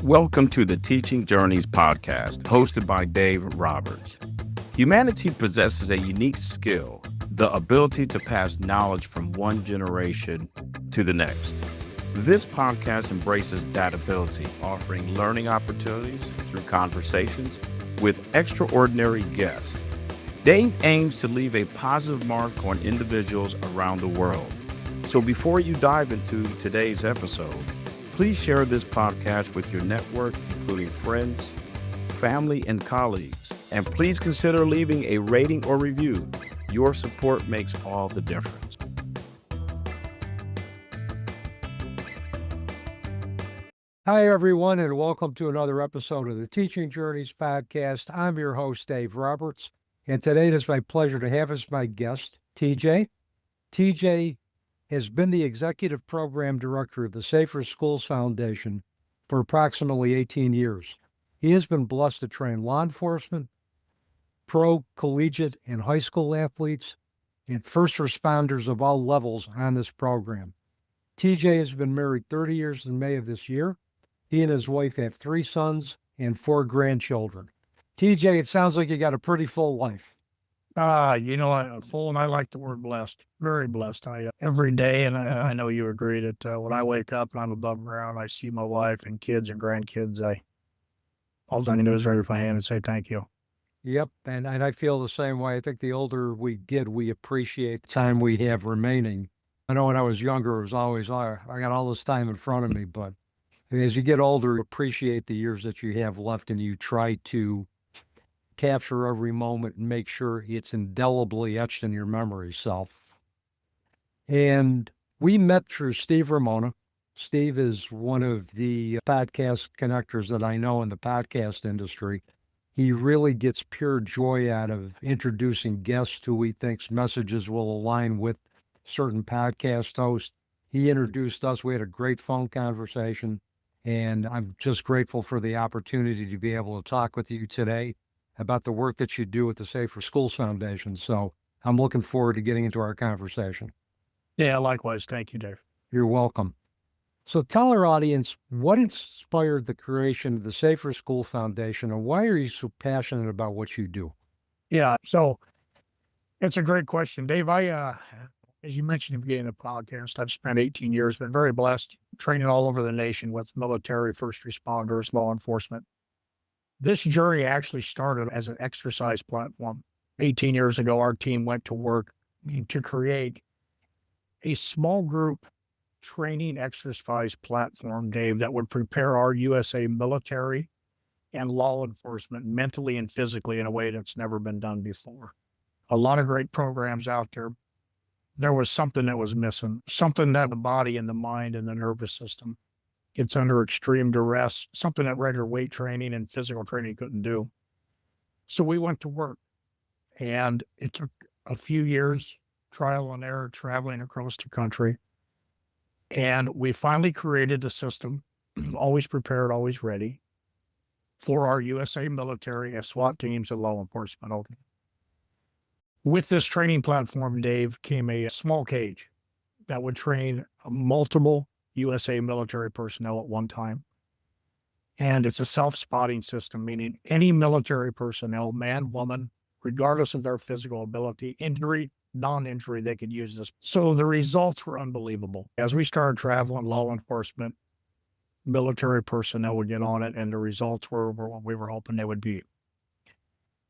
Welcome to the Teaching Journeys podcast, hosted by Dave Roberts. Humanity possesses a unique skill, the ability to pass knowledge from one generation to the next. This podcast embraces that ability, offering learning opportunities through conversations with extraordinary guests. Dave aims to leave a positive mark on individuals around the world. So before you dive into today's episode, please share this podcast with your network, including friends, family, and colleagues. And please consider leaving a rating or review. Your support makes all the difference. Hi, everyone, and welcome to another episode of the Teaching Journeys podcast. I'm your host, Dave Roberts, and today it is my pleasure to have as my guest, TJ. TJ has been the Executive Program Director of the Safer Schools Foundation for approximately 18 years. He has been blessed to train law enforcement, pro, collegiate, and high school athletes, and first responders of all levels on this program. TJ has been married 30 years in May of this year. He and his wife have 3 sons and 4 grandchildren. TJ, it sounds like you got a pretty full life. Full, and I like the word blessed, very blessed. Every day, and I know you agree that when I wake up and I'm above ground, I see my wife and kids and grandkids. All I can do is raise my hand and say thank you. Yep, and I feel the same way. I think the older we get, we appreciate the time we have remaining. I know when I was younger, it was always, I got all this time in front of me, but as you get older, you appreciate the years that you have left, and you try to capture every moment and make sure it's indelibly etched in your memory self. And we met through Steve Ramona. Steve is one of the podcast connectors that I know in the podcast industry. He really gets pure joy out of introducing guests who he thinks messages will align with certain podcast hosts. He introduced us. We had a great phone conversation, and I'm just grateful for the opportunity to be able to talk with you today about the work that you do with the Safer Schools Foundation. So I'm looking forward to getting into our conversation. Yeah, likewise. Thank you, Dave. You're welcome. So tell our audience what inspired the creation of the Safer School Foundation, and why are you so passionate about what you do? Yeah, so it's a great question, Dave. As you mentioned at the beginning of the podcast, I've spent 18 years, been very blessed, training all over the nation with military, first responders, law enforcement. This journey actually started as an exercise platform. 18 years ago, our team went to work to create a small group training exercise platform, Dave, that would prepare our USA military and law enforcement mentally and physically in a way that's never been done before. A lot of great programs out there. There was something that was missing, something that the body and the mind and the nervous system gets under extreme duress, something that regular weight training and physical training couldn't do. So we went to work, and it took a few years, trial and error, traveling across the country. And we finally created a system, always prepared, always ready, for our USA military and SWAT teams and law enforcement. With this training platform, Dave, came a small cage that would train multiple USA military personnel at one time. And it's a self-spotting system, meaning any military personnel, man, woman, regardless of their physical ability, injury, non-injury, they could use this. So the results were unbelievable. As we started traveling, law enforcement, military personnel would get on it, and the results were what we were hoping they would be.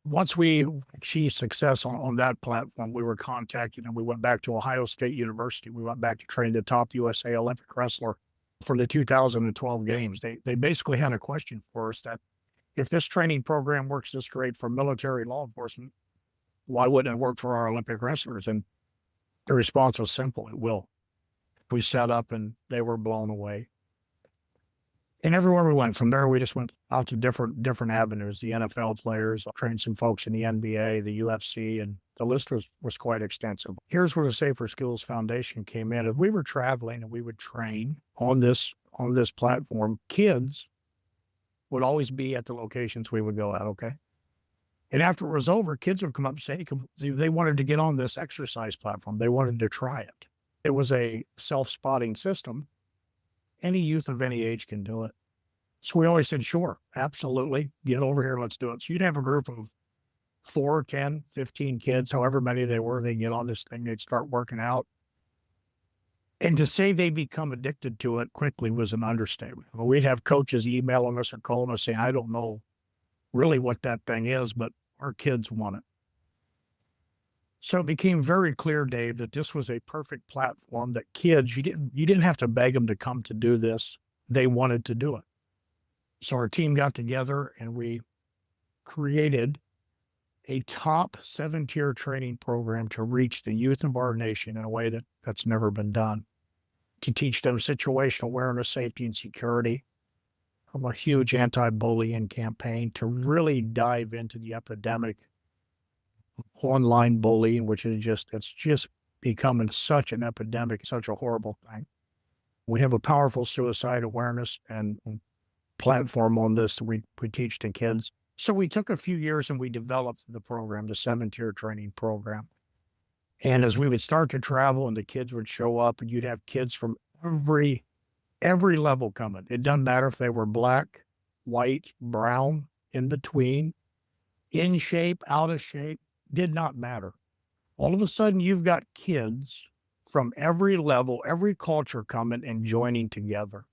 Once we achieved success on that platform, we were contacted, and we went back to Ohio State University. We went back to train the top USA Olympic wrestler for the 2012 games. They basically had a question for us that if this training program works this great for military law enforcement, why wouldn't it work for our Olympic wrestlers? And the response was simple: it will. We set up, and they were blown away. And everywhere we went from there, we just went out to different avenues. The NFL players, trained some folks in the NBA, the UFC, and the list was quite extensive. Here's where the Safer Schools Foundation came in. As we were traveling and we would train on this platform, kids would always be at the locations we would go at, okay? And after it was over, kids would come up and say they wanted to get on this exercise platform. They wanted to try it. It was a self-spotting system. Any youth of any age can do it. So we always said, sure, absolutely. Get over here. Let's do it. So you'd have a group of 4, 10, 15 kids, however many they were, they get on this thing, they'd start working out. And to say they become addicted to it quickly was an understatement. Well, we'd have coaches emailing us or calling us saying, I don't know really what that thing is, but our kids want it. So it became very clear, Dave, that this was a perfect platform that kids, you didn't have to beg them to come to do this. They wanted to do it. So our team got together and we created a top 7-tier training program to reach the youth of our nation in a way that's never been done, to teach them situational awareness, safety, and security, from a huge anti-bullying campaign to really dive into the epidemic online bullying, which is it's just becoming such an epidemic, such a horrible thing. We have a powerful suicide awareness and platform on this that we teach to kids. So we took a few years and we developed the program, the 7-tier training program. And as we would start to travel and the kids would show up, and you'd have kids from every level coming. It doesn't matter if they were black, white, brown, in between, in shape, out of shape, did not matter. All of a sudden, you've got kids from every level, every culture coming and joining together.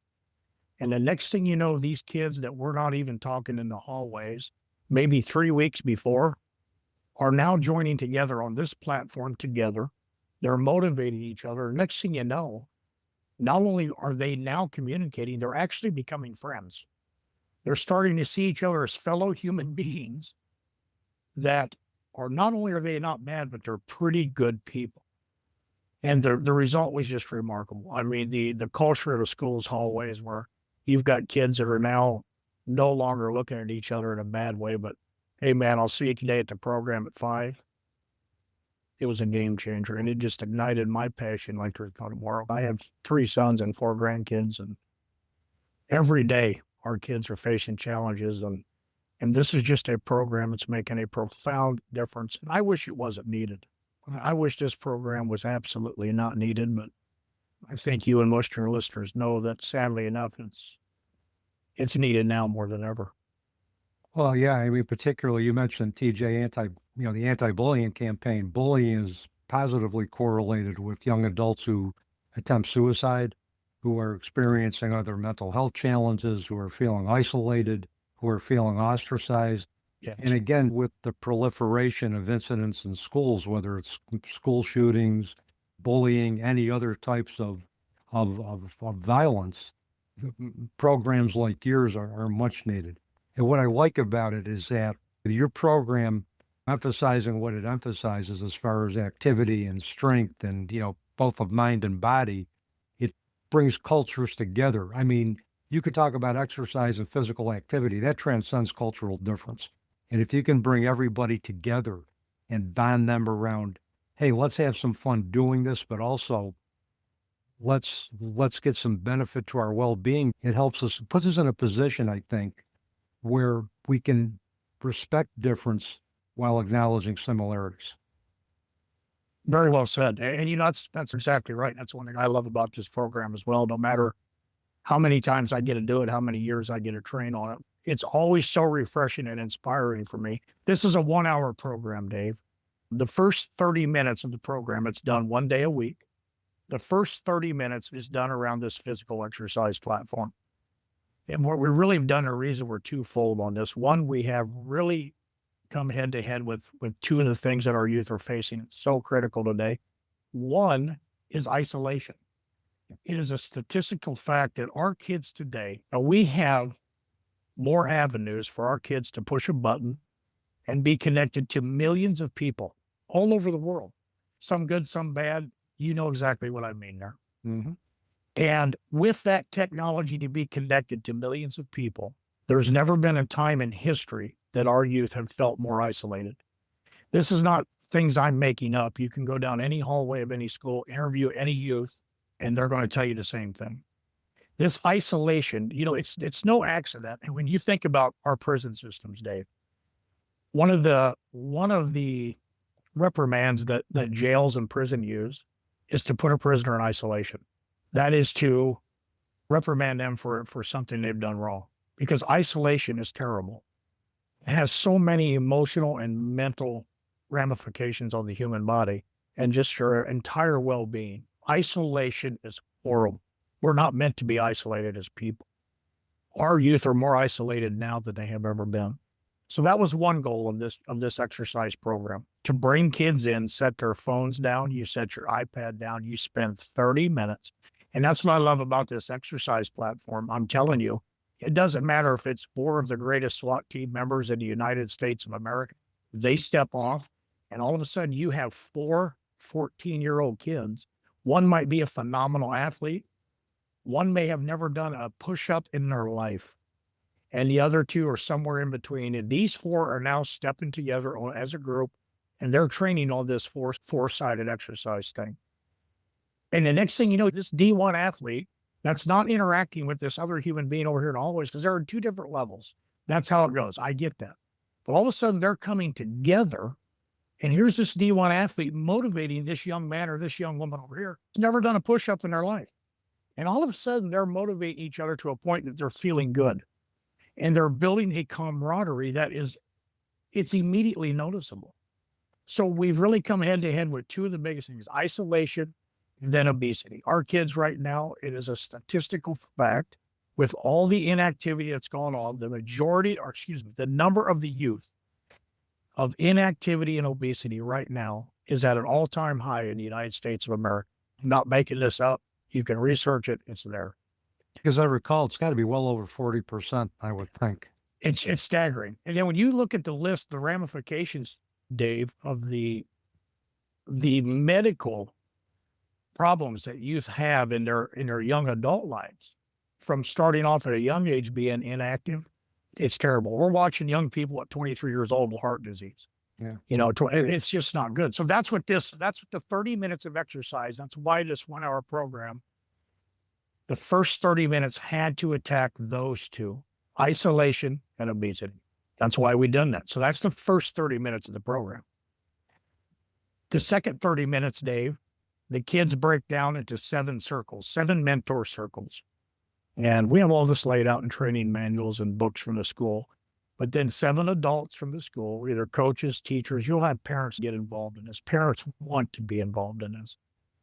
And the next thing you know, these kids that we're not even talking in the hallways, maybe 3 weeks before, are now joining together on this platform together. They're motivating each other. Next thing you know, not only are they now communicating, they're actually becoming friends. They're starting to see each other as fellow human beings that are not only are they not bad, but they're pretty good people. And the result was just remarkable. I mean, the culture of the school's hallways where you've got kids that are now no longer looking at each other in a bad way, but hey, man, I'll see you today at the program at 5. It was a game changer, and it just ignited my passion like there's no tomorrow. I have 3 sons and 4 grandkids, and every day our kids are facing challenges, and this is just a program that's making a profound difference. And I wish it wasn't needed. I wish this program was absolutely not needed, but I think you and most of your listeners know that sadly enough, it's needed now more than ever. Well, yeah, I mean, particularly you mentioned TJ the anti-bullying campaign. Bullying is positively correlated with young adults who attempt suicide, who are experiencing other mental health challenges, who are feeling isolated, who are feeling ostracized. Yes. And again, with the proliferation of incidents in schools, whether it's school shootings, bullying, any other types of violence, programs like yours are much needed. And what I like about it is that your program emphasizing what it emphasizes as far as activity and strength and, both of mind and body, it brings cultures together. I mean, you could talk about exercise and physical activity. That transcends cultural difference. And if you can bring everybody together and bond them around, hey, let's have some fun doing this, but also let's get some benefit to our well-being. It helps us, puts us in a position, I think, where we can respect difference while acknowledging similarities. Very well said. And that's exactly right. That's one thing I love about this program as well. No matter how many times I get to do it, how many years I get to train on it, it's always so refreshing and inspiring for me. This is a 1-hour program, Dave. The first 30 minutes of the program, it's done 1 day a week. The first 30 minutes is done around this physical exercise platform. And what we really have done, the reason we're twofold on this. One, we have really come head to head with 2 of the things that our youth are facing. It's so critical today. One is isolation. It is a statistical fact that our kids today, we have more avenues for our kids to push a button and be connected to millions of people all over the world. Some good, some bad. You know exactly what I mean there. Mm-hmm. And with that technology to be connected to millions of people, there's never been a time in history that our youth have felt more isolated. This is not things I'm making up. You can go down any hallway of any school, interview any youth, and they're going to tell you the same thing. This isolation, it's no accident. And when you think about our prison systems, Dave, one of the reprimands that jails and prison use is to put a prisoner in isolation. That is to reprimand them for something they've done wrong. because isolation is terrible. It has so many emotional and mental ramifications on the human body and just your entire well-being. Isolation is horrible. We're not meant to be isolated as people. Our youth are more isolated now than they have ever been. So that was one goal of this exercise program, to bring kids in, set their phones down, you set your iPad down, you spend 30 minutes. And that's what I love about this exercise platform. I'm telling you, it doesn't matter if it's 4 of the greatest SWAT team members in the United States of America. They step off, and all of a sudden you have 4 14-year-old kids. One might be a phenomenal athlete. One may have never done a push-up in their life, and the other 2 are somewhere in between. And these 4 are now stepping together as a group, and they're training on this four-sided exercise thing. And the next thing you know, this D1 athlete that's not interacting with this other human being over here in Always, because they're in 2 different levels. That's how it goes. I get that. But all of a sudden they're coming together, and here's this D1 athlete motivating this young man or this young woman over here who's never done a push-up in their life. And all of a sudden they're motivating each other to a point that they're feeling good. And they're building a camaraderie it's immediately noticeable. So we've really come head to head with 2 of the biggest things: isolation, then obesity. Our kids right now, it is a statistical fact, with all the inactivity that's going on, the number of the youth of inactivity and obesity right now is at an all-time high in the United States of America. I'm not making this up. You can research it. It's there. Because I recall, it's got to be well over 40%, I would think. It's staggering. And then when you look at the list, the ramifications, Dave, of the medical problems that youth have in their young adult lives, from starting off at a young age being inactive, it's terrible. We're watching young people at 23 years old with heart disease. Yeah. It's just not good. So that's what the 30 minutes of exercise, that's why this 1-hour program, the first 30 minutes had to attack those 2, isolation and obesity. That's why we done that. So that's the first 30 minutes of the program. The second 30 minutes, Dave, the kids break down into 7 circles, 7 mentor circles. And we have all this laid out in training manuals and books from the school. But then 7 adults from the school, either coaches, teachers, you'll have parents get involved in this. Parents want to be involved in this.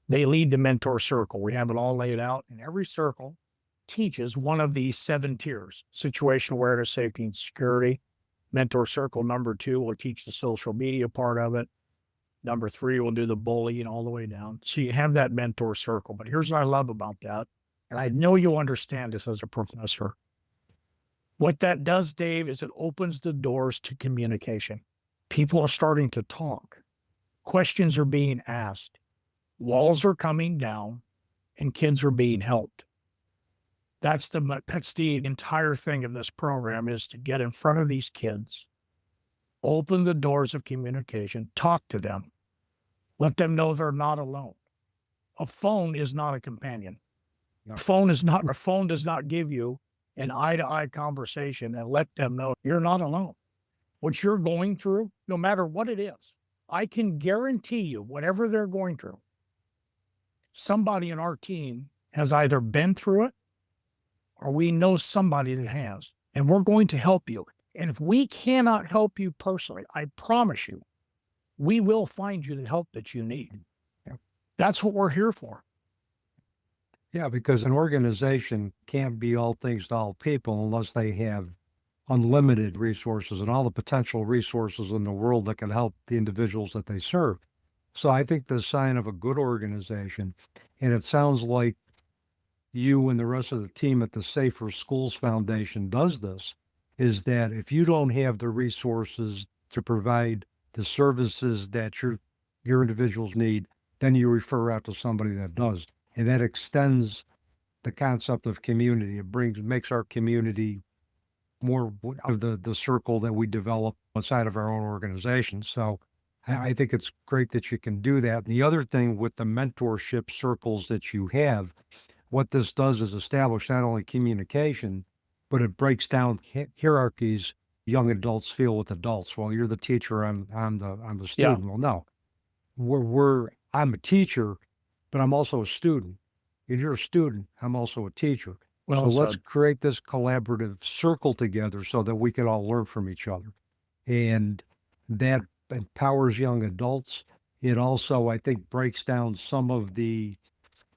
They lead the mentor circle. We have it all laid out, and every circle teaches one of these 7 tiers: situational awareness, safety, and security. Mentor circle number 2 will teach the social media part of it. Number 3 will do the bullying all the way down. So you have that mentor circle. But here's what I love about that, and I know you'll understand this as a professor. What that does, Dave, is it opens the doors to communication. People are starting to talk. Questions are being asked. Walls are coming down, and kids are being helped. That's the entire thing of this program, is to get in front of these kids, open the doors of communication, talk to them, let them know they're not alone. A phone is not a companion. No. A phone does not give you an eye-to-eye conversation and let them know you're not alone. What you're going through, no matter what it is, I can guarantee you, whatever they're going through, somebody in our team has either been through it or we know somebody that has, and we're going to help you. And if we cannot help you personally, I promise you, we will find you the help that you need. That's what we're here for. Yeah, because an organization can't be all things to all people unless they have unlimited resources and all the potential resources in the world that can help the individuals that they serve. So I think the sign of a good organization, and it sounds like you and the rest of the team at the Safer Schools Foundation does this, is that if you don't have the resources to provide the services that your individuals need, then you refer out to somebody that does. And that extends the concept of community. It makes our community more of the circle that we develop outside of our own organization. So I think it's great that you can do that. And the other thing with the mentorship circles that you have, what this does is establish not only communication, but it breaks down hierarchies young adults feel with adults. Well, you're the teacher, I'm the student. Yeah. Well, no, I'm a teacher, but I'm also a student. And you're a student, I'm also a teacher. Well So let's said. create this collaborative circle together so that we can all learn from each other. And that empowers young adults. It also, I think, breaks down some of the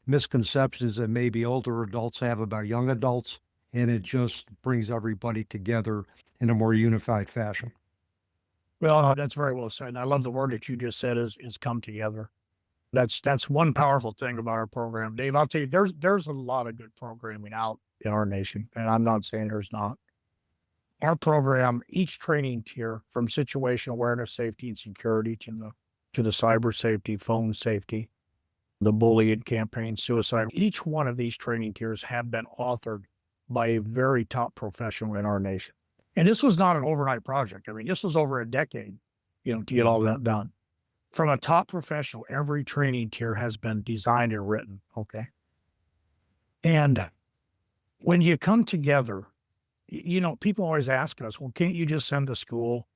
misconceptions that maybe older adults have about young adults, and it just brings everybody together in a more unified fashion. Well, that's very well said. And I love the word that you just said is come together. That's one powerful thing about our program. Dave, I'll tell you, there's a lot of good programming out in our nation, and I'm not saying there's not. Our program, each training tier, from situational awareness, safety, and security to the cyber safety, phone safety, the bullying campaign, suicide, each one of these training tiers have been authored by a very top professional in our nation. And this was not an overnight project. I mean, this was over a decade, to get all that done. From a top professional, every training tier has been designed and written. Okay. And when you come together, people always ask us, well, can't you just send the school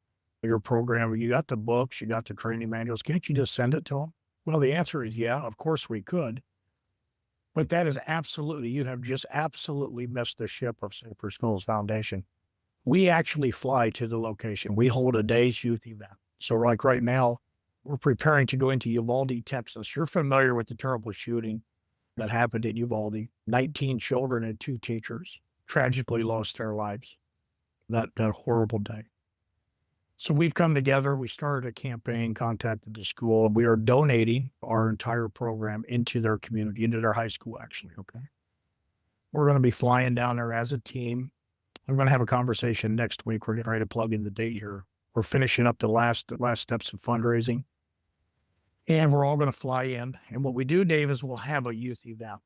your program? You got the books, you got the training manuals. Can't you just send it to them? Well, the answer is yeah, of course we could. But that is you have just absolutely missed the ship of Safer Schools Foundation. We actually fly to the location. We hold a day's youth event. So like right now, we're preparing to go into Uvalde, Texas. You're familiar with the terrible shooting that happened in Uvalde. 19 children and 2 teachers tragically lost their lives that horrible day. So we've come together. We started a campaign, contacted the school, and we are donating our entire program into their community, into their high school, actually. Okay. We're going to be flying down there as a team. I'm going to have a conversation next week. We're getting ready to plug in the date here. We're finishing up the last steps of fundraising. And we're all going to fly in. And what we do, Dave, is we'll have a youth event.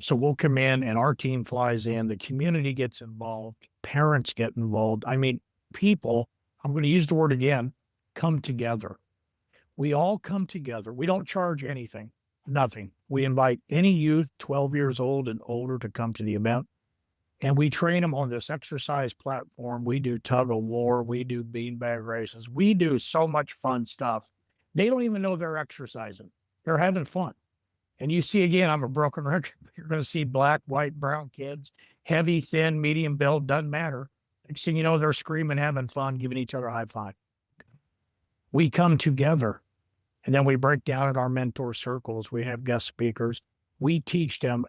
So we'll come in and our team flies in. The community gets involved. Parents get involved. I mean, people, I'm going to use the word again, come together. We all come together. We don't charge anything, nothing. We invite any youth 12 years old and older to come to the event. And we train them on this exercise platform. We do tug of war. We do beanbag races. We do so much fun stuff. They don't even know they're exercising. They're having fun. And you see, again, I'm a broken record. You're going to see black, white, brown kids, heavy, thin, medium build, doesn't matter. Next thing you know, they're screaming, having fun, giving each other a high five. We come together, and then we break down at our mentor circles. We have guest speakers. We teach them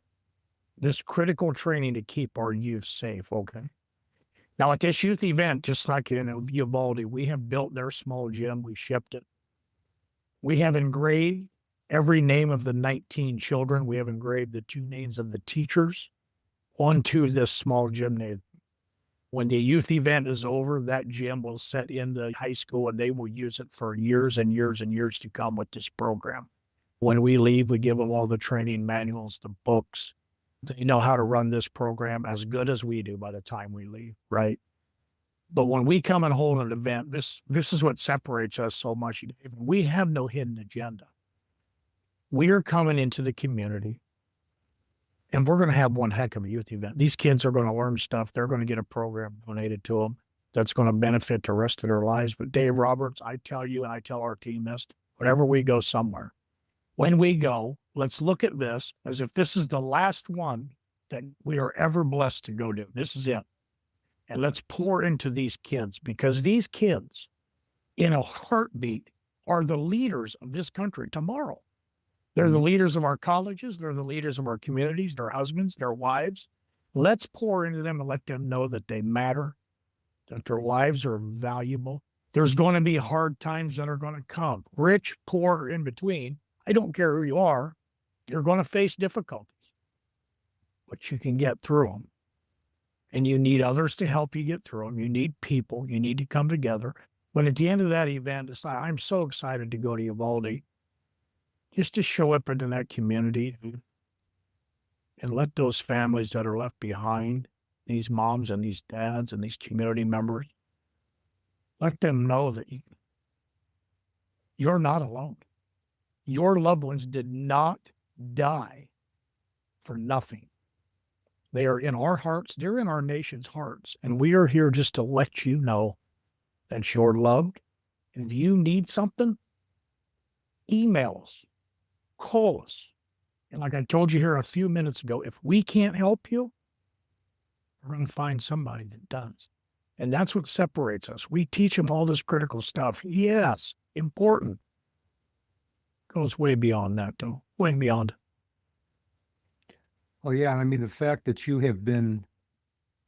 this critical training to keep our youth safe. Okay. Now, at this youth event, just like in Uvalde, we have built their small gym. We shipped it. We have engraved every name of the 19 children. We have engraved the 2 names of the teachers onto this small gymnasium. When the youth event is over, that gym will sit in the high school and they will use it for years and years and years to come with this program. When we leave, we give them all the training manuals, the books. They know how to run this program as good as we do by the time we leave, right? But when we come and hold an event, this is what separates us so much. We have no hidden agenda. We are coming into the community and we're going to have one heck of a youth event. These kids are going to learn stuff. They're going to get a program donated to them that's going to benefit the rest of their lives. But Dave Roberts, I tell you, and I tell our team this, whenever we go somewhere, when we go, let's look at this as if this is the last one that we are ever blessed to go to. This is it. And let's pour into these kids, because these kids in a heartbeat are the leaders of this country tomorrow. They're the leaders of our colleges. They're the leaders of our communities, their husbands, their wives. Let's pour into them and let them know that they matter, that their lives are valuable. There's going to be hard times that are going to come. Rich, poor, in between. I don't care who you are. You're going to face difficulties, but you can get through them. And you need others to help you get through them. You need people. You need to come together. But at the end of that event, I'm so excited to go to Uvalde just to show up into that community and let those families that are left behind, these moms and these dads and these community members, let them know that you're not alone. Your loved ones did not die for nothing. They are in our hearts. They're in our nation's hearts. And we are here just to let you know that you're loved. And if you need something, email us, call us. And like I told you here a few minutes ago, if we can't help you, We're going to find somebody that does. And that's what separates us. We teach them all this critical stuff. Yes, important. Goes way beyond that, though. Way beyond. Oh, yeah. I mean, the fact that you have been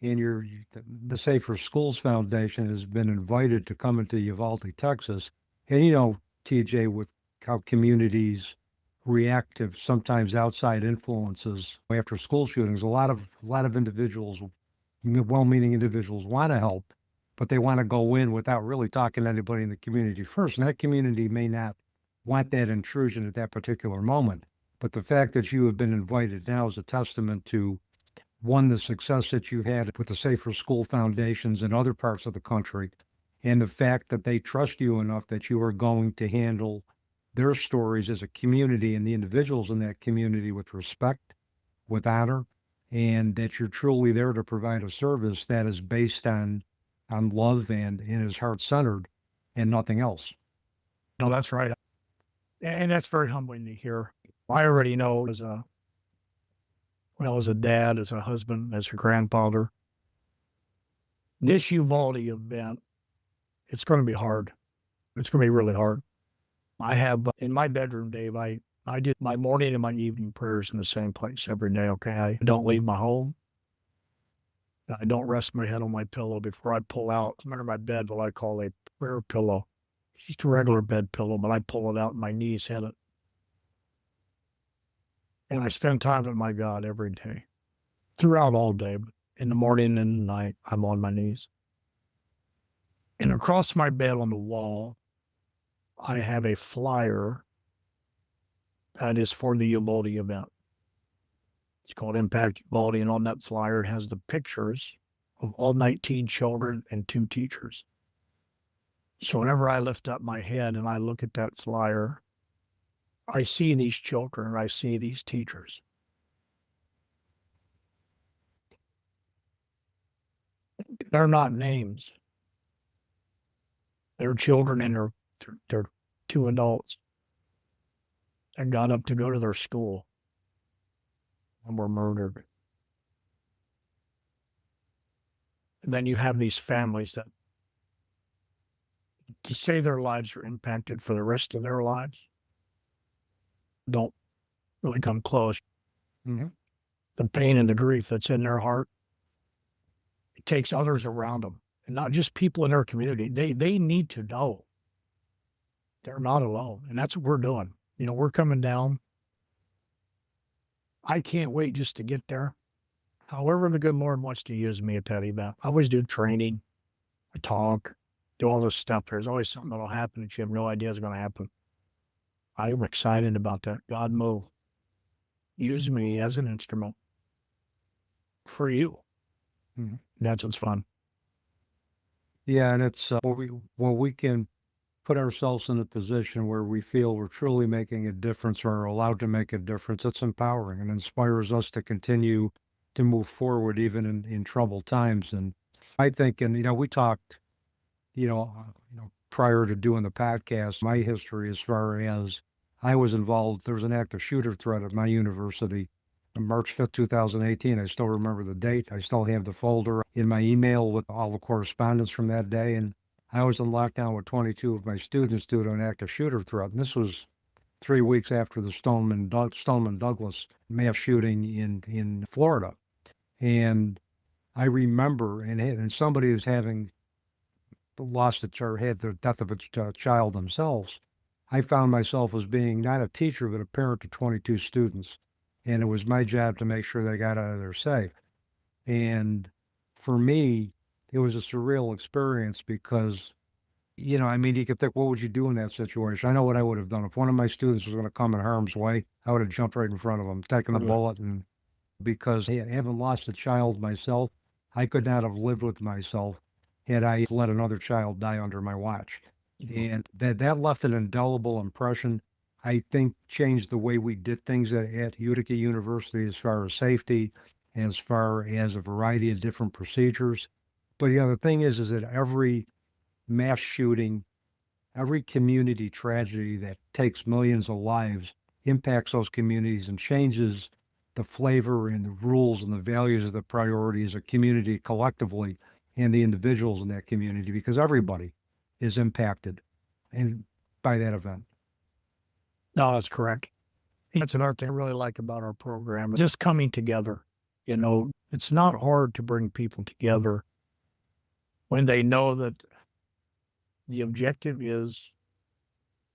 in the Safer Schools Foundation has been invited to come into Uvalde, Texas. And, TJ, with how communities react to sometimes outside influences after school shootings, a lot of individuals, well-meaning individuals, want to help, but they want to go in without really talking to anybody in the community first. And that community may not want that intrusion at that particular moment. But the fact that you have been invited now is a testament to, one, the success that you've had with the Safer School Foundations in other parts of the country, and the fact that they trust you enough that you are going to handle their stories as a community and the individuals in that community with respect, with honor, and that you're truly there to provide a service that is based on love and is heart-centered and nothing else. No, that's right. And that's very humbling to hear. I already know as a dad, as a husband, as a grandfather, this Uvalde event, it's going to be hard. It's going to be really hard. I have in my bedroom, Dave, I did my morning and my evening prayers in the same place every day. Okay. I don't leave my home. I don't rest my head on my pillow before I pull out under my bed what I call a prayer pillow. It's just a regular bed pillow, but I pull it out and my knees hit it. And I spend time with my God every day, throughout all day. In the morning and the night, I'm on my knees. And across my bed on the wall, I have a flyer that is for the Uvalde event. It's called Impact Uvalde, and on that flyer it has the pictures of all 19 children and 2 teachers. So whenever I lift up my head and I look at that flyer, I see these children and I see these teachers. They're not names. They're children and they're 2 adults that got up to go to their school and were murdered. And then you have these families that, to say their lives are impacted for the rest of their lives, don't really come close. Mm-hmm. The pain and the grief that's in their heart, it takes others around them, and not just people in their community. They need to know they're not alone, and that's what we're doing. We're coming down. I can't wait just to get there. However the good Lord wants to use me at that event. I always do training, I talk, do all this stuff. There's always something that'll happen that you have no idea is going to happen. I'm excited about that. God move. Use me as an instrument for you. Mm-hmm. That's what's fun. Yeah, and it's when we can put ourselves in a position where we feel we're truly making a difference or are allowed to make a difference, it's empowering and inspires us to continue to move forward even in troubled times. And I think, and we talked, prior to doing the podcast, my history as far as I was involved, there was an active shooter threat at my university on March 5th, 2018. I still remember the date. I still have the folder in my email with all the correspondence from that day. And I was in lockdown with 22 of my students due to an active shooter threat. And this was 3 weeks after the Stoneman Douglas mass shooting in Florida. And I remember, and somebody who's having lost or had the death of a child themselves, I found myself as being not a teacher, but a parent to 22 students. And it was my job to make sure they got out of there safe. And for me, it was a surreal experience because, you could think, what would you do in that situation? I know what I would have done. If one of my students was going to come in harm's way, I would have jumped right in front of him, taken the bullet. And because having lost a child myself, I could not have lived with myself had I let another child die under my watch. And that left an indelible impression. I think changed the way we did things at Utica University as far as safety, as far as a variety of different procedures. But the thing is that every mass shooting, every community tragedy that takes millions of lives impacts those communities and changes the flavor and the rules and the values of the priorities of community collectively and the individuals in that community, because everybody is impacted by that event. No, that's correct. That's another thing I really like about our program, just coming together. It's not hard to bring people together when they know that the objective is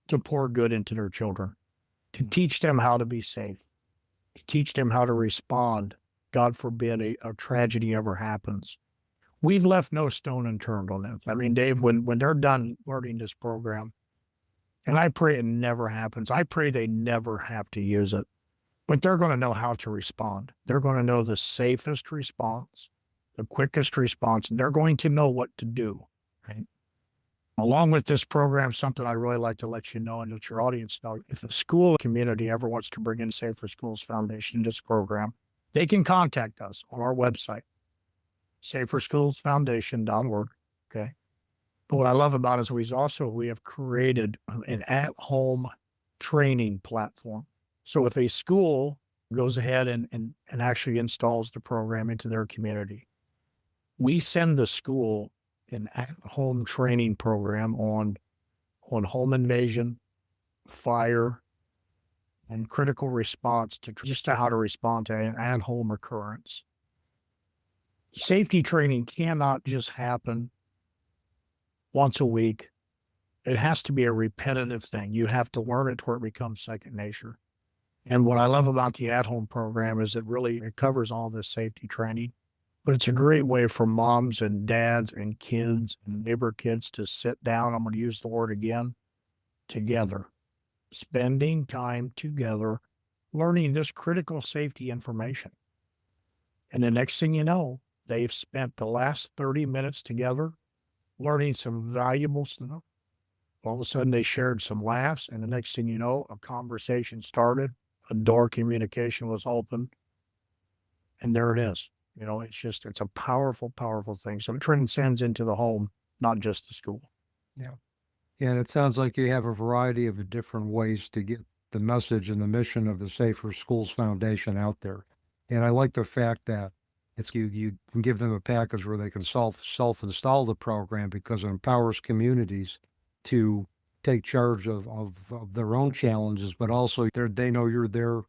to pour good into their children, to teach them how to be safe, to teach them how to respond. God forbid a tragedy ever happens. We've left no stone unturned on that. I mean, Dave, when they're done learning this program, and I pray it never happens. I pray they never have to use it, but they're going to know how to respond. They're going to know the safest response, the quickest response, and they're going to know what to do. Right? Along with this program, something I really like to let you know and let your audience know, if a school community ever wants to bring in Safer Schools Foundation in this program, they can contact us on our website, saferschoolsfoundation.org. Okay. But what I love about it is we have created an at-home training platform. So if a school goes ahead and actually installs the program into their community, we send the school an at-home training program on home invasion, fire, and critical response to how to respond to an at-home occurrence. Safety training cannot just happen once a week. It has to be a repetitive thing. You have to learn it to where it becomes second nature. And what I love about the at-home program is it covers all this safety training, but it's a great way for moms and dads and kids and neighbor kids to sit down. I'm going to use the word again, together, spending time together, learning this critical safety information. And the next thing you know, they've spent the last 30 minutes together learning some valuable stuff. All of a sudden they shared some laughs, and the next thing you know, a conversation started, a door communication was open, and there it is. It's a powerful, powerful thing. So it transcends into the home, not just the school. Yeah. And it sounds like you have a variety of different ways to get the message and the mission of the Safer Schools Foundation out there. And I like the fact that you can give them a package where they can self-install the program, because it empowers communities to take charge of their own challenges, but also they know you're there,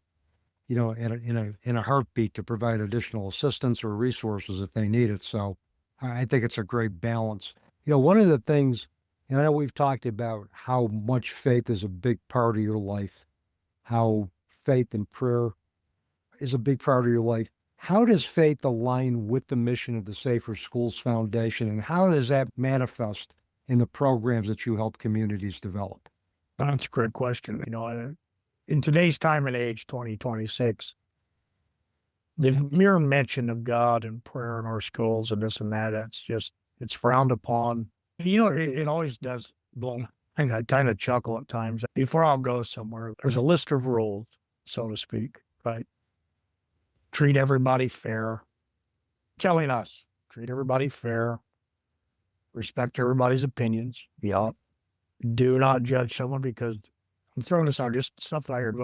in a heartbeat to provide additional assistance or resources if they need it. So I think it's a great balance. One of the things, and I know we've talked about how much faith is a big part of your life, how faith and prayer is a big part of your life. How does faith align with the mission of the Safer Schools Foundation, and how does that manifest in the programs that you help communities develop? That's a great question. In today's time and age, 2026, the mere mention of God and prayer in our schools and this and that, it's frowned upon. It always does blow. I kind of chuckle at times. Before I'll go somewhere, there's a list of rules, so to speak, right? Treat everybody fair. Telling us, treat everybody fair. Respect everybody's opinions. Yeah. Do not judge someone, because I'm throwing this out, just stuff that I heard.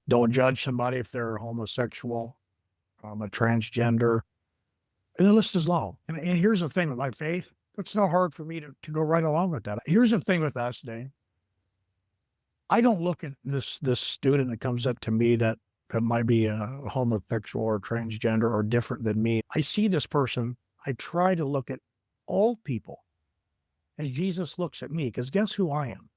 Don't judge somebody if they're homosexual, a transgender. And the list is long. And here's the thing with my faith. It's not hard for me to go right along with that. Here's the thing with us, Dave. I don't look at this student that comes up to me that might be a homosexual or transgender or different than me. I see this person. I try to look at all people as Jesus looks at me, because guess who I am?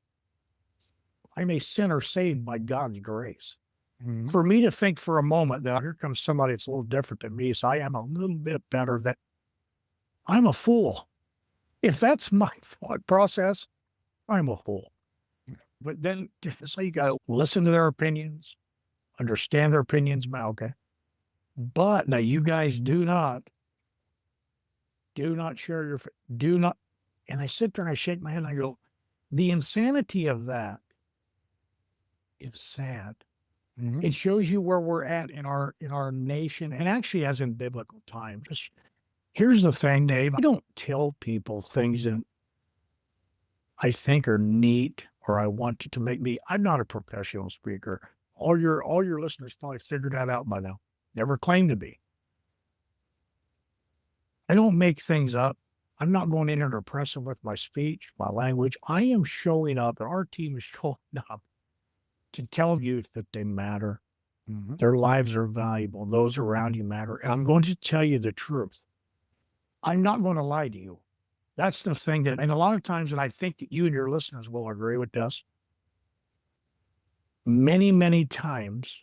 I'm a sinner saved by God's grace. Mm-hmm. For me to think for a moment that here comes somebody that's a little different than me, so I am a little bit better, that I'm a fool. If that's my thought process, I'm a fool. But then, so you got to listen to their opinions, understand their opinions. Okay. But now you guys do not share do not. And I sit there and I shake my head and I go, the insanity of that is sad. Mm-hmm. It shows you where we're at in our nation, and actually as in biblical times. Here's the thing, Dave. I don't tell people things that I think are neat or I want to make me. I'm not a professional speaker. All your listeners probably figured that out by now. Never claimed to be. I don't make things up. I'm not going in and oppressive with my speech, my language. I am showing up, and our team is showing up to tell youth that they matter. Their lives are valuable. Those around you matter. And I'm going to tell you the truth. I'm not going to lie to you. That's the thing that, and a lot of times, and I think that you and your listeners will agree with this, many, many times,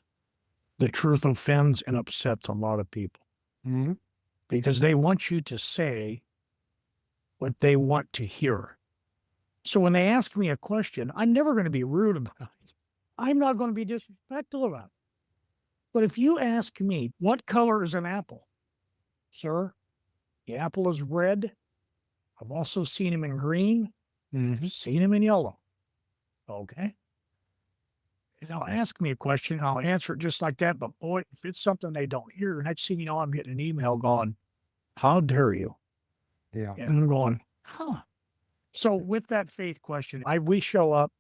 the truth offends and upsets a lot of people because they want you to say what they want to hear. So when they ask me a question, I'm never going to be rude about it. I'm not going to be disrespectful about it. But if you ask me, what color is an apple? Sir, the apple is red. I've also seen him in green, seen him in yellow. Okay. And they'll ask me a question, I'll answer it just like that. But boy, if it's something they don't hear, next thing you know, I'm getting an email going, how dare you? Yeah. And I'm going, huh. So with that faith question, we show up.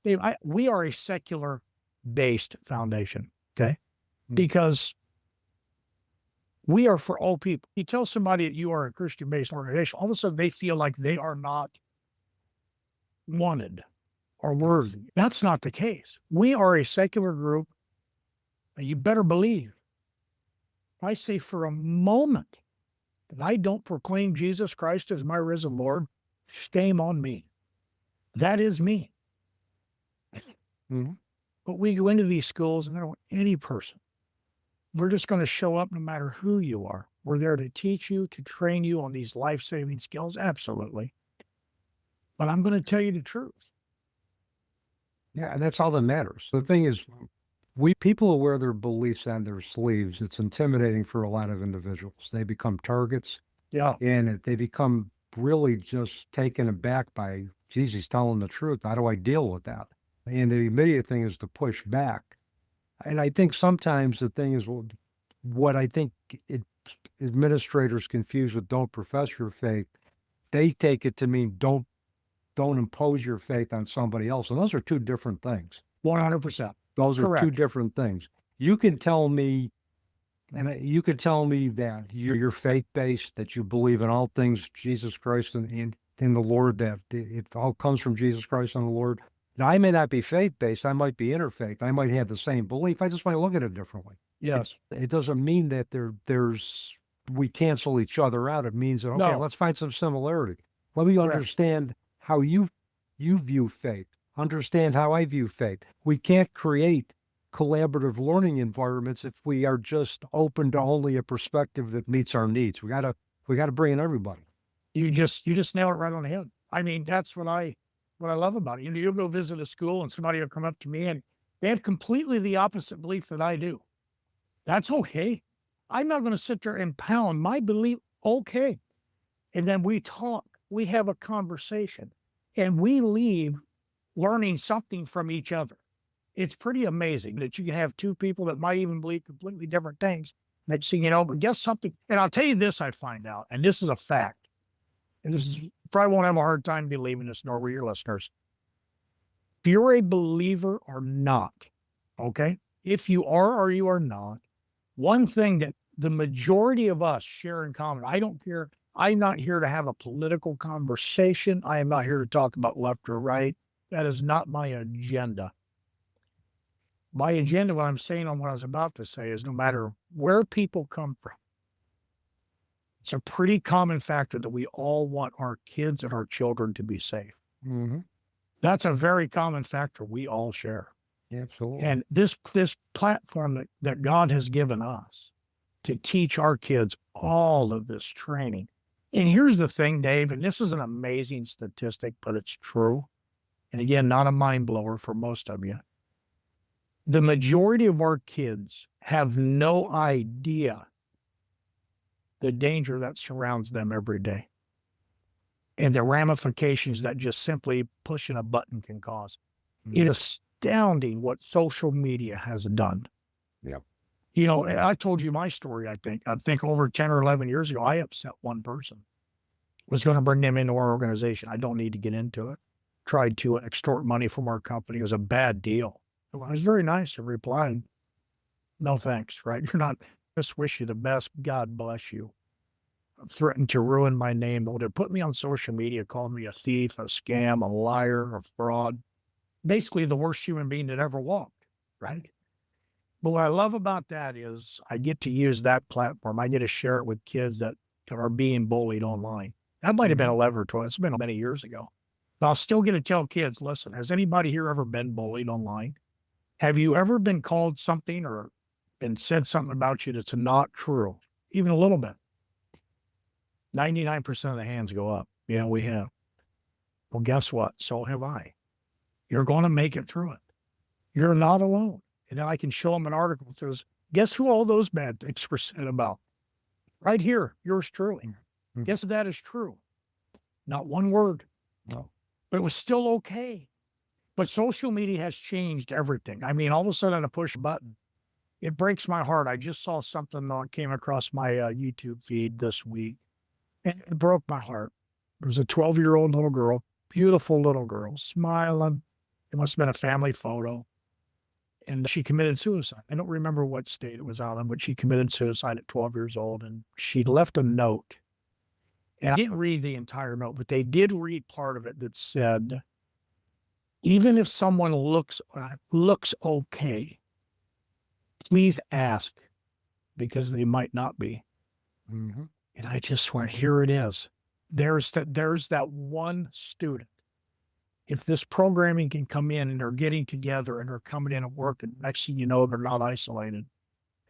Dave, we are a secular based foundation. Okay. Because we are for all people. You tell somebody that you are a Christian based organization, all of a sudden they feel like they are not wanted or worthy. That's not the case. We are a secular group, and you better believe. If I say for a moment that I don't proclaim Jesus Christ as my risen Lord, shame on me. That is me. But we go into these schools and they're any person. We're just going to show up no matter who you are. We're there to teach you, to train you on these life-saving skills. Absolutely. But I'm going to tell you the truth. Yeah, and that's all that matters. The thing is, people who wear their beliefs on their sleeves, it's intimidating for a lot of individuals. They become targets. Yeah. And they become really just taken aback by, geez, he's telling the truth. How do I deal with that? And the immediate thing is to push back. And I think sometimes the thing is, what I think administrators confuse with don't profess your faith, they take it to mean don't impose your faith on somebody else. And those are two different things. 100%. Those are Correct. two different things. You can tell me, you could tell me that you're faith-based, that you believe in all things Jesus Christ and in the Lord, that it all comes from Jesus Christ and the Lord. Now, I may not be faith-based. I might be interfaith. I might have the same belief. I just might look at it differently. Yes. It doesn't mean that we cancel each other out. It means that, okay, let's find some similarity. Let me understand how you view faith. Understand how I view faith. We can't create collaborative learning environments if we are just open to only a perspective that meets our needs. We gotta bring in everybody. You just nailed it right on the head. I mean, that's what I love about it. You'll go visit a school and somebody will come up to me and they have completely the opposite belief that I do. That's okay. I'm not going to sit there and pound my belief. Okay. And then we talk, we have a conversation, and we leave learning something from each other. It's pretty amazing that you can have two people that might even believe completely different things. Next thing you know, but guess something. And I'll tell you this, I find out, and this is a fact. And this is, probably won't have a hard time believing this, nor will your listeners. If you're a believer or not, okay? If you are or you are not, one thing that the majority of us share in common, I don't care. I'm not here to have a political conversation. I am not here to talk about left or right. That is not my agenda. My agenda, what I'm saying on what I was about to say, is no matter where people come from, it's a pretty common factor that we all want our kids and our children to be safe. That's a very common factor we all share. Absolutely. And this platform that God has given us to teach our kids all of this training. And here's the thing, Dave, and this is an amazing statistic, but it's true. And again, not a mind blower for most of you. The majority of our kids have no idea the danger that surrounds them every day and the ramifications that just simply pushing a button can cause. It is astounding what social media has done. Yep. You know, I told you my story, I think over 10 or 11 years ago, I upset one person. Was going to bring them into our organization. I don't need to get into it. Tried to extort money from our company. It was a bad deal. I was very nice and replied, no thanks, right? You're not just wish you the best. God bless you. Threatened to ruin my name. They put me on social media, called me a thief, a scam, a liar, a fraud. Basically the worst human being that ever walked, right? But what I love about that is I get to use that platform. I get to share it with kids that are being bullied online. That might have been 11 or 12. It's been many years ago. But I'll still get to tell kids, listen, has anybody here ever been bullied online? Have you ever been called something or been said something about you that's not true? Even a little bit. 99% of the hands go up. Yeah, we have. Well, guess what? So have I. You're going to make it through it. You're not alone. And then I can show them an article that says, guess who all those bad things were said about? Right here, yours truly. Mm-hmm. Guess that is true. Not one word. No. But it was still okay. But social media has changed everything. I mean, all of a sudden I push a button. It breaks my heart. I just saw something that came across my YouTube feed this week. And it broke my heart. There was a 12-year-old little girl, beautiful little girl, smiling. It must have been a family photo. And she committed suicide. I don't remember what state it was out in, but she committed suicide at 12 years old. And she left a note. And I didn't read the entire note, but they did read part of it that said, even if someone looks okay, please ask, because they might not be. Mm-hmm. And I just went, here it is. There's that one student. If this programming can come in and they're getting together and they're coming in and working, next thing you know, they're not isolated.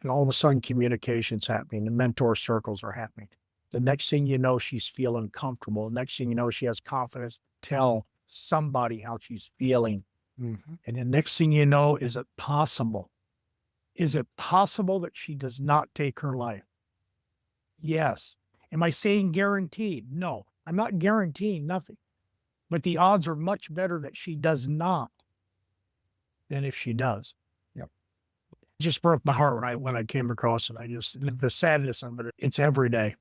And all of a sudden communication's happening. The mentor circles are happening. The next thing you know, she's feeling comfortable. The next thing you know, she has confidence to tell somebody how she's feeling. Mm-hmm. And the next thing you know, is it possible? Is it possible that she does not take her life? Yes. Am I saying guaranteed? No, I'm not guaranteeing nothing. But the odds are much better that she does not than if she does. Yep. It just broke my heart when I came across it. The sadness of it, it's every day.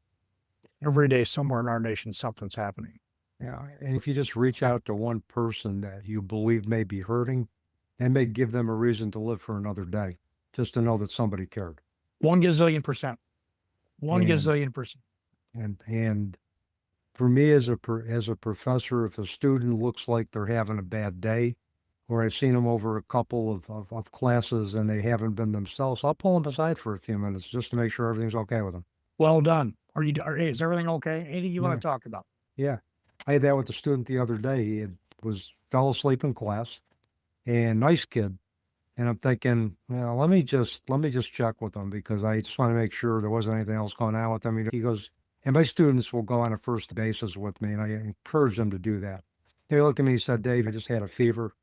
Every day somewhere in our nation, something's happening. Yeah. And if you just reach out to one person that you believe may be hurting, that may give them a reason to live for another day, just to know that somebody cared. 1 gazillion %. 1 gazillion %. And for me as a professor, if a student looks like they're having a bad day, or I've seen them over a couple of classes and they haven't been themselves, I'll pull them aside for a few minutes just to make sure everything's okay with them. Well done. Is everything okay? Anything you want to talk about? Yeah. I had that with a student the other day. He fell asleep in class, and nice kid. And I'm thinking, well, let me just check with him because I just want to make sure there wasn't anything else going on with him. He goes, and my students will go on a first basis with me, and I encourage them to do that. He looked at me and said, Dave, I just had a fever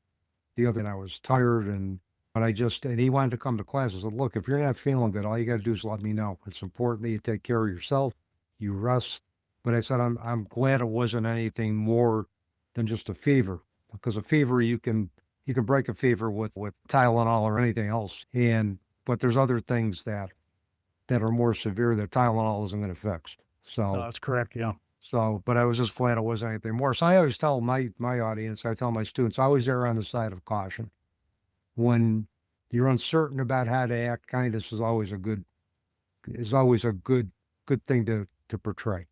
the other night. I was tired, and he wanted to come to class. I said, look, if you're not feeling good, all you got to do is let me know. It's important that you take care of yourself, you rest. But I said, I'm glad it wasn't anything more than just a fever, because a fever, you can break a fever with Tylenol or anything else. But there's other things that are more severe that Tylenol isn't going to fix. So that's correct. Yeah. So, but I was just glad it wasn't anything more. So I always tell my audience, I tell my students, always err on the side of caution. When you're uncertain about how to act, kindness is always a good thing to portray.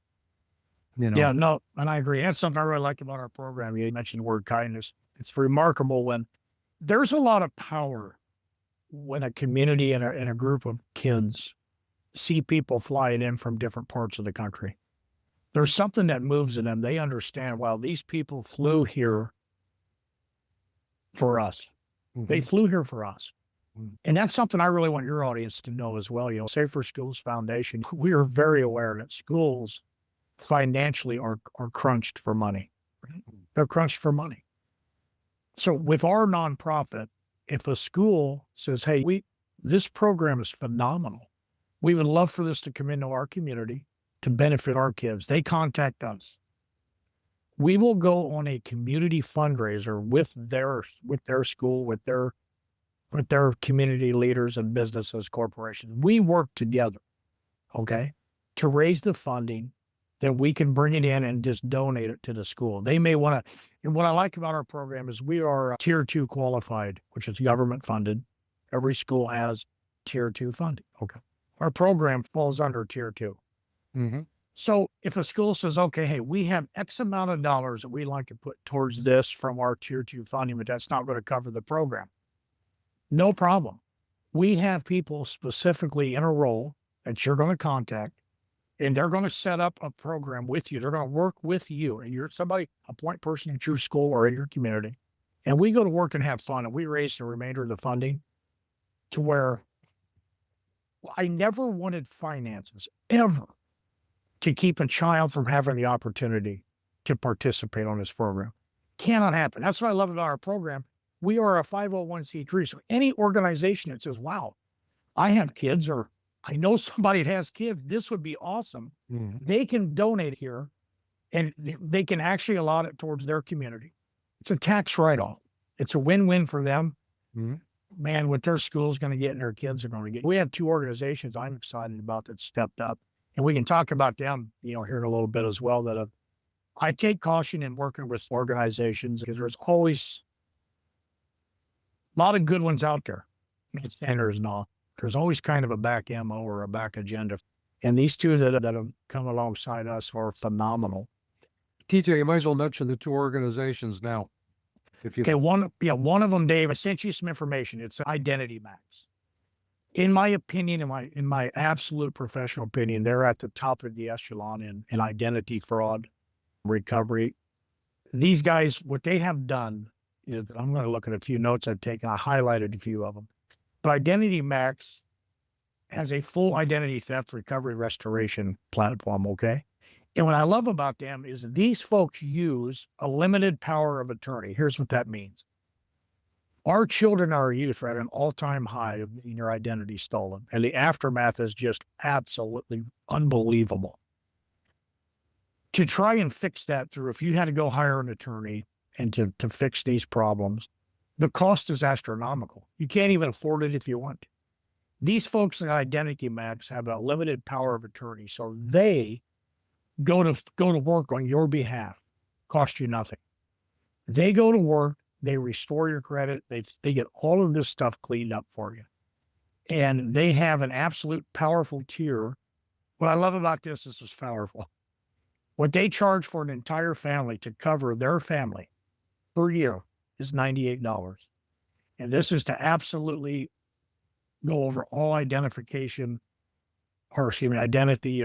You know? Yeah, no, and I agree. That's something I really like about our program. You mentioned the word kindness. It's remarkable when there's a lot of power when a community and a group of kids see people flying in from different parts of the country. There's something that moves in them. They understand, well, these people flew here for us. Mm-hmm. They flew here for us. Mm-hmm. And that's something I really want your audience to know as well. Safer Schools Foundation, we are very aware that schools financially are crunched for money. Right? They're crunched for money. So with our nonprofit, if a school says, hey, this program is phenomenal, we would love for this to come into our community to benefit our kids, they contact us. We will go on a community fundraiser with their school, with their community leaders and businesses, corporations. We work together, okay, to raise the funding that we can bring it in and just donate it to the school. They may want to, and what I like about our program is we are Tier 2 qualified, which is government funded. Every school has Tier 2 funding. Okay. our program falls under tier 2. Mm-hmm. So if a school says, okay, hey, we have X amount of dollars that we like to put towards this from our tier 2 funding, but that's not going to cover the program. No problem. We have people specifically in a role that you're going to contact, and they're going to set up a program with you. They're going to work with you, and you're somebody, a point person at your school or in your community. And we go to work and have fun, and we raise the remainder of the funding to where I never wanted finances ever to keep a child from having the opportunity to participate on this program. Cannot happen. That's what I love about our program. We are a 501c3. So any organization that says, wow, I have kids, or I know somebody that has kids, this would be awesome. Mm-hmm. They can donate here, and they can actually allot it towards their community. It's a tax write-off. It's a win-win for them. Mm-hmm. Man, what their school's going to get and their kids are going to get. We have 2 organizations I'm excited about that stepped up. And we can talk about them, here in a little bit as well, that I take caution in working with organizations because there's always a lot of good ones out there. And there's not. There's always kind of a back MO or a back agenda. And these 2 that have come alongside us are phenomenal. TJ, you might as well mention the 2 organizations now. Okay, one of them, Dave, I sent you some information. It's Identity Max. In my opinion, in my absolute professional opinion, they're at the top of the echelon in identity fraud recovery. These guys, what they have done is, I'm going to look at a few notes I've taken. I highlighted a few of them. But Identity Max has a full identity theft recovery restoration platform, okay? And what I love about them is these folks use a limited power of attorney. Here's what that means. Our children, our youth are at an all-time high of getting their identity stolen. And the aftermath is just absolutely unbelievable. To try and fix that through, if you had to go hire an attorney and to fix these problems, the cost is astronomical. You can't even afford it if you want to. These folks at Identity Max have a limited power of attorney, so they go to work on your behalf. Cost you nothing. They go to work. They restore your credit. They get all of this stuff cleaned up for you. And they have an absolute powerful tier. What I love about this is powerful. What they charge for an entire family to cover their family per year is $98. And this is to absolutely go over all identity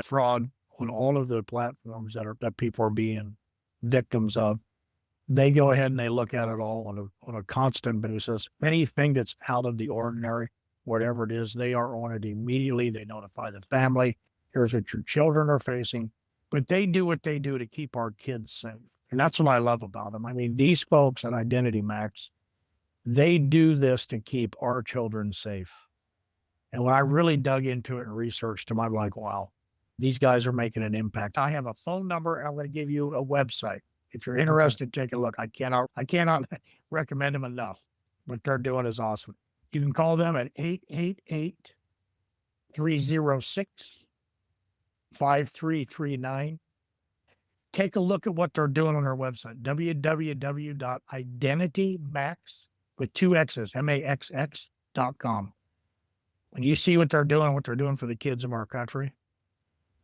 fraud on all of the platforms that people are being victims of. They go ahead and they look at it all on a constant basis. Anything that's out of the ordinary, whatever it is, they are on it immediately. They notify the family. Here's what your children are facing. But they do what they do to keep our kids safe. And that's what I love about them. I mean, these folks at Identity Max, they do this to keep our children safe. And when I really dug into it and researched them, I'm like, wow, these guys are making an impact. I have a phone number. I'm going to give you a website. If you're interested, take a look. I cannot recommend them enough. What they're doing is awesome. You can call them at 888-306-5339. Take a look at what they're doing on their website, www.identitymax with 2 X's, maxx.com. When you see what they're doing for the kids of our country,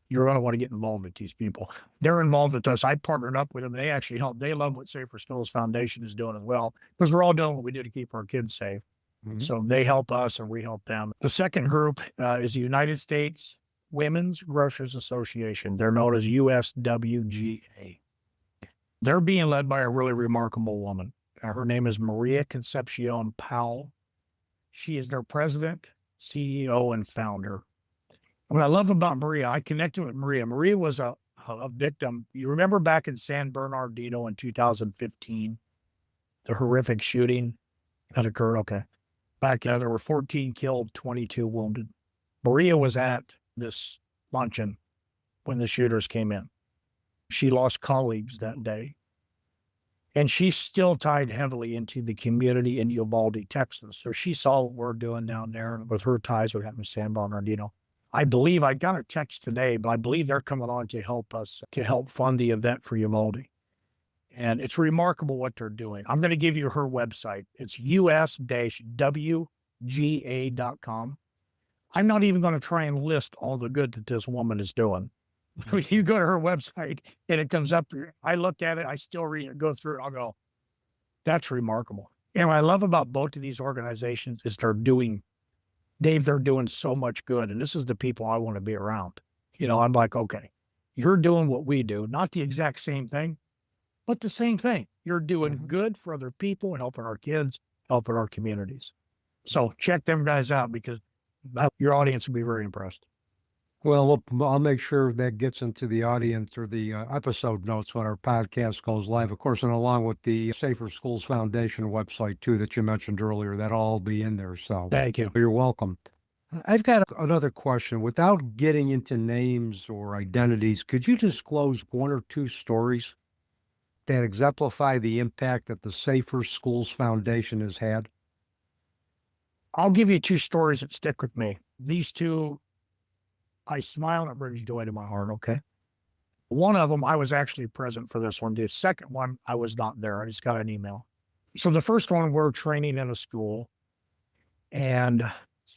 you're going to want to get involved with these people. They're involved with us. I partnered up with them. They actually help. They love what Safer Schools Foundation is doing as well, because we're all doing what we do to keep our kids safe. Mm-hmm. So they help us and we help them. The second group is the United States Women's Grocers Association. They're known as USWGA. They're being led by a really remarkable woman. Her name is Maria Concepcion Powell. She is their president, CEO, and founder. What I love about Maria, I connected with Maria. Maria was a victim. You remember back in San Bernardino in 2015, the horrific shooting that occurred? Okay. Back then, there were 14 killed, 22 wounded. Maria was at this luncheon when the shooters came in. She lost colleagues that day. And she's still tied heavily into the community in Uvalde, Texas. So she saw what we're doing down there with her ties with San Bernardino. I believe I got a text today, but I believe they're coming on to help us, to help fund the event for Uvalde. And it's remarkable what they're doing. I'm going to give you her website. It's us-wga.com. I'm not even going to try and list all the good that this woman is doing. You go to her website and it comes up. I look at it, I still read it, go through it. I'll go, that's remarkable. And what I love about both of these organizations is they're doing so much good. And this is the people I want to be around. I'm like, okay, you're doing what we do, not the exact same thing, but the same thing. You're doing good for other people and helping our kids, helping our communities. So check them guys out because your audience will be very impressed. Well, I'll make sure that gets into the audience or the episode notes when our podcast goes live, of course, and along with the Safer Schools Foundation website too that you mentioned earlier. That'll all be in there. So Thank you. you're welcome. I've got another question. Without getting into names or identities, could you disclose one or two stories that exemplify the impact that the Safer Schools Foundation has had? I'll give you two stories that stick with me. These two, I smile and it brings joy to my heart, okay? One of them, I was actually present for this one. The second one, I was not there. I just got an email. So the first one, we're training in a school. And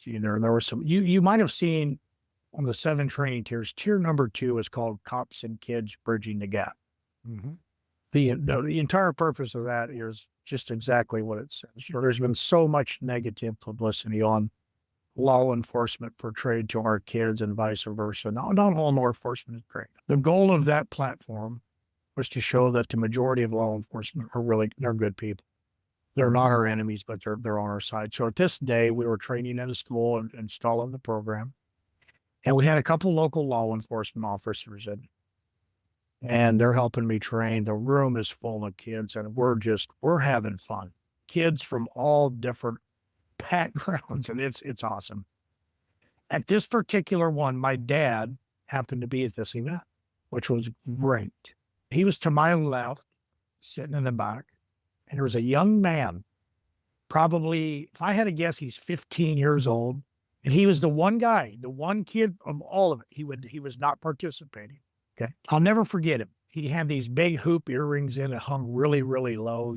there were some, you might have seen on the 7 training tiers, tier number 2 is called Cops and Kids Bridging the Gap. Mm-hmm. The entire purpose of that is just exactly what it says. There's been so much negative publicity on law enforcement portrayed to our kids and vice versa. Not all law enforcement is great. The goal of that platform was to show that the majority of law enforcement they're good people. They're not our enemies, but they're on our side. So at this day, we were training at a school and installing the program. And we had a couple local law enforcement officers in. And they're helping me train. The room is full of kids and we're having fun. Kids from all different backgrounds, and it's awesome. At this particular one, my dad happened to be at this event, which was great. He was to my left, sitting in the back, and there was a young man, probably, if I had to guess, he's 15 years old, and he was the one kid of all of it. He was not participating. Okay. I'll never forget him. He had these big hoop earrings in. It hung really, really low,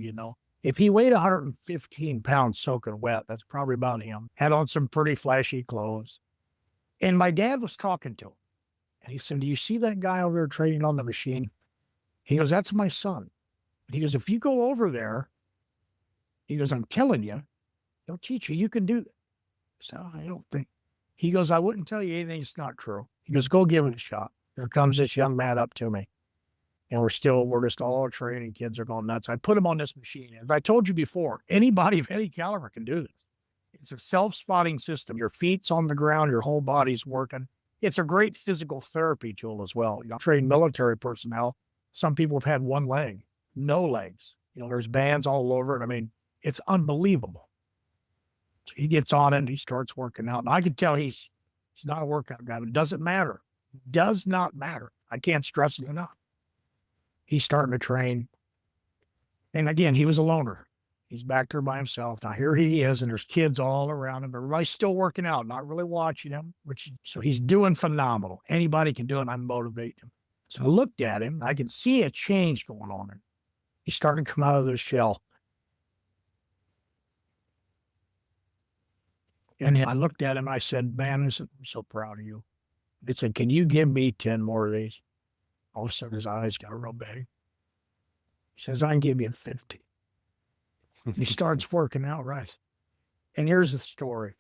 If he weighed 115 pounds soaking wet, that's probably about him. Had on some pretty flashy clothes. And my dad was talking to him. And he said, do you see that guy over there trading on the machine? He goes, that's my son. He goes, if you go over there, he goes, I'm telling you, they'll teach you. You can do that. So I don't think. He goes, I wouldn't tell you anything that's not true. He goes, go give it a shot. Here comes this young man up to me. And we're just all training. Kids are going nuts. I put him on this machine. As I told you before, anybody of any caliber can do this. It's a self-spotting system. Your feet's on the ground. Your whole body's working. It's a great physical therapy tool as well. Train military personnel. Some people have had one leg, no legs. There's bands all over it. I mean, it's unbelievable. So he gets on it and he starts working out. And I can tell he's not a workout guy, but it doesn't matter. Does not matter. I can't stress it enough. He's starting to train. And again, he was a loner. He's back there by himself. Now here he is, and there's kids all around him. Everybody's still working out, not really watching him, so he's doing phenomenal. Anybody can do it. I'm motivating him. So I looked at him. I can see a change going on. He's starting to come out of the shell. And I looked at him. I said, man, I'm so proud of you. He said, can you give me 10 more of these? All of a sudden, his eyes got real big. He says, I can give you 50. He starts working out, right? And here's the story.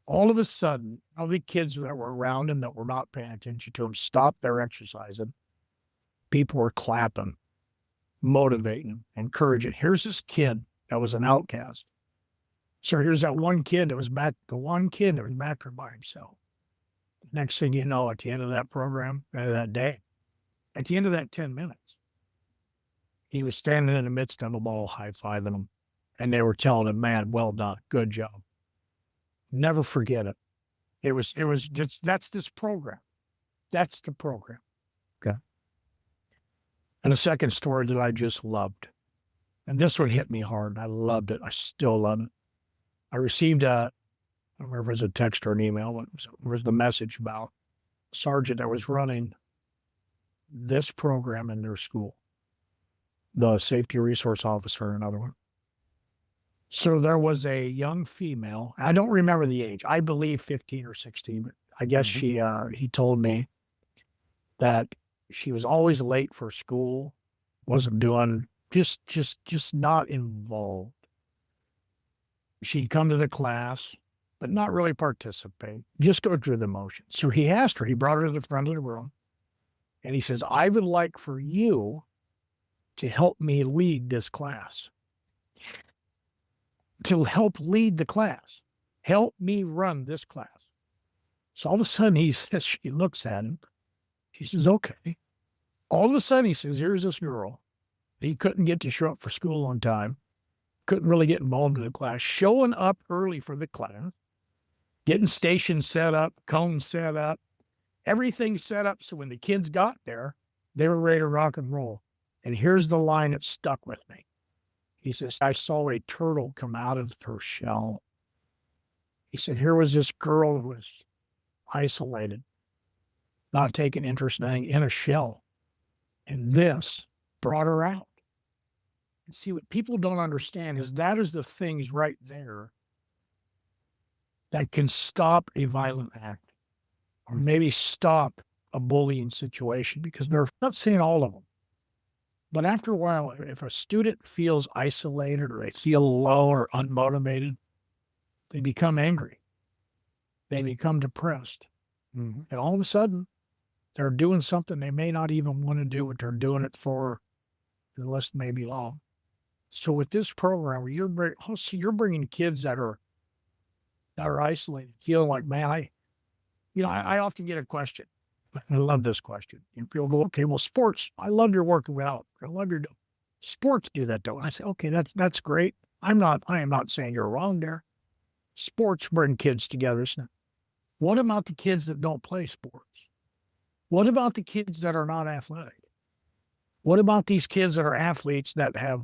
All of a sudden, all the kids that were around him that were not paying attention to him stopped their exercising. People were clapping, motivating him, encouraging. Here's this kid that was an outcast. So here's that one kid that was back there by himself. Next thing you know, at the end of that program, that day, at the end of that 10 minutes, he was standing in the midst of them all high-fiving them. And they were telling him, man, well done. Good job. Never forget it. It was just, that's this program. That's the program. Okay. And a second story that I just loved. And this one hit me hard. I loved it. I still love it. I received I don't remember if it was a text or an email, but it was the message about a sergeant that was running this program in their school. The safety resource officer, another one. So there was a young female. I don't remember the age. I believe 15 or 16, but I guess he told me that she was always late for school, wasn't doing, just not involved. She'd come to the class, but not really participate, just go through the motions. So he asked her, he brought her to the front of the room, and he says, I would like for you to help me lead this class. To help lead the class. Help me run this class. So all of a sudden he says, she looks at him. She says, okay. All of a sudden he says, here's this girl. He couldn't get to show up for school on time. Couldn't really get involved in the class. Showing up early for the class. Getting stations set up, cones set up. Everything set up so when the kids got there, they were ready to rock and roll. And here's the line that stuck with me. He says, I saw a turtle come out of her shell. He said, here was this girl who was isolated, not taking interest in a shell. And this brought her out. And see, what people don't understand is that is the things right there that can stop a violent act or maybe stop a bullying situation, because they're not saying all of them. But after a while, if a student feels isolated or they feel low or unmotivated, they become angry. They become depressed. And all of a sudden, they're doing something they may not even want to do, but they're doing it for the list may be long. So with this program, where you're bringing kids that are isolated, feeling like, man, I often get a question. I love this question. And people go, okay, well, sports, I love your working out. I love your sports do that though. And I say, okay, that's great. I am not saying you're wrong there. Sports bring kids together. So what about the kids that don't play sports? What about the kids that are not athletic? What about these kids that are athletes that have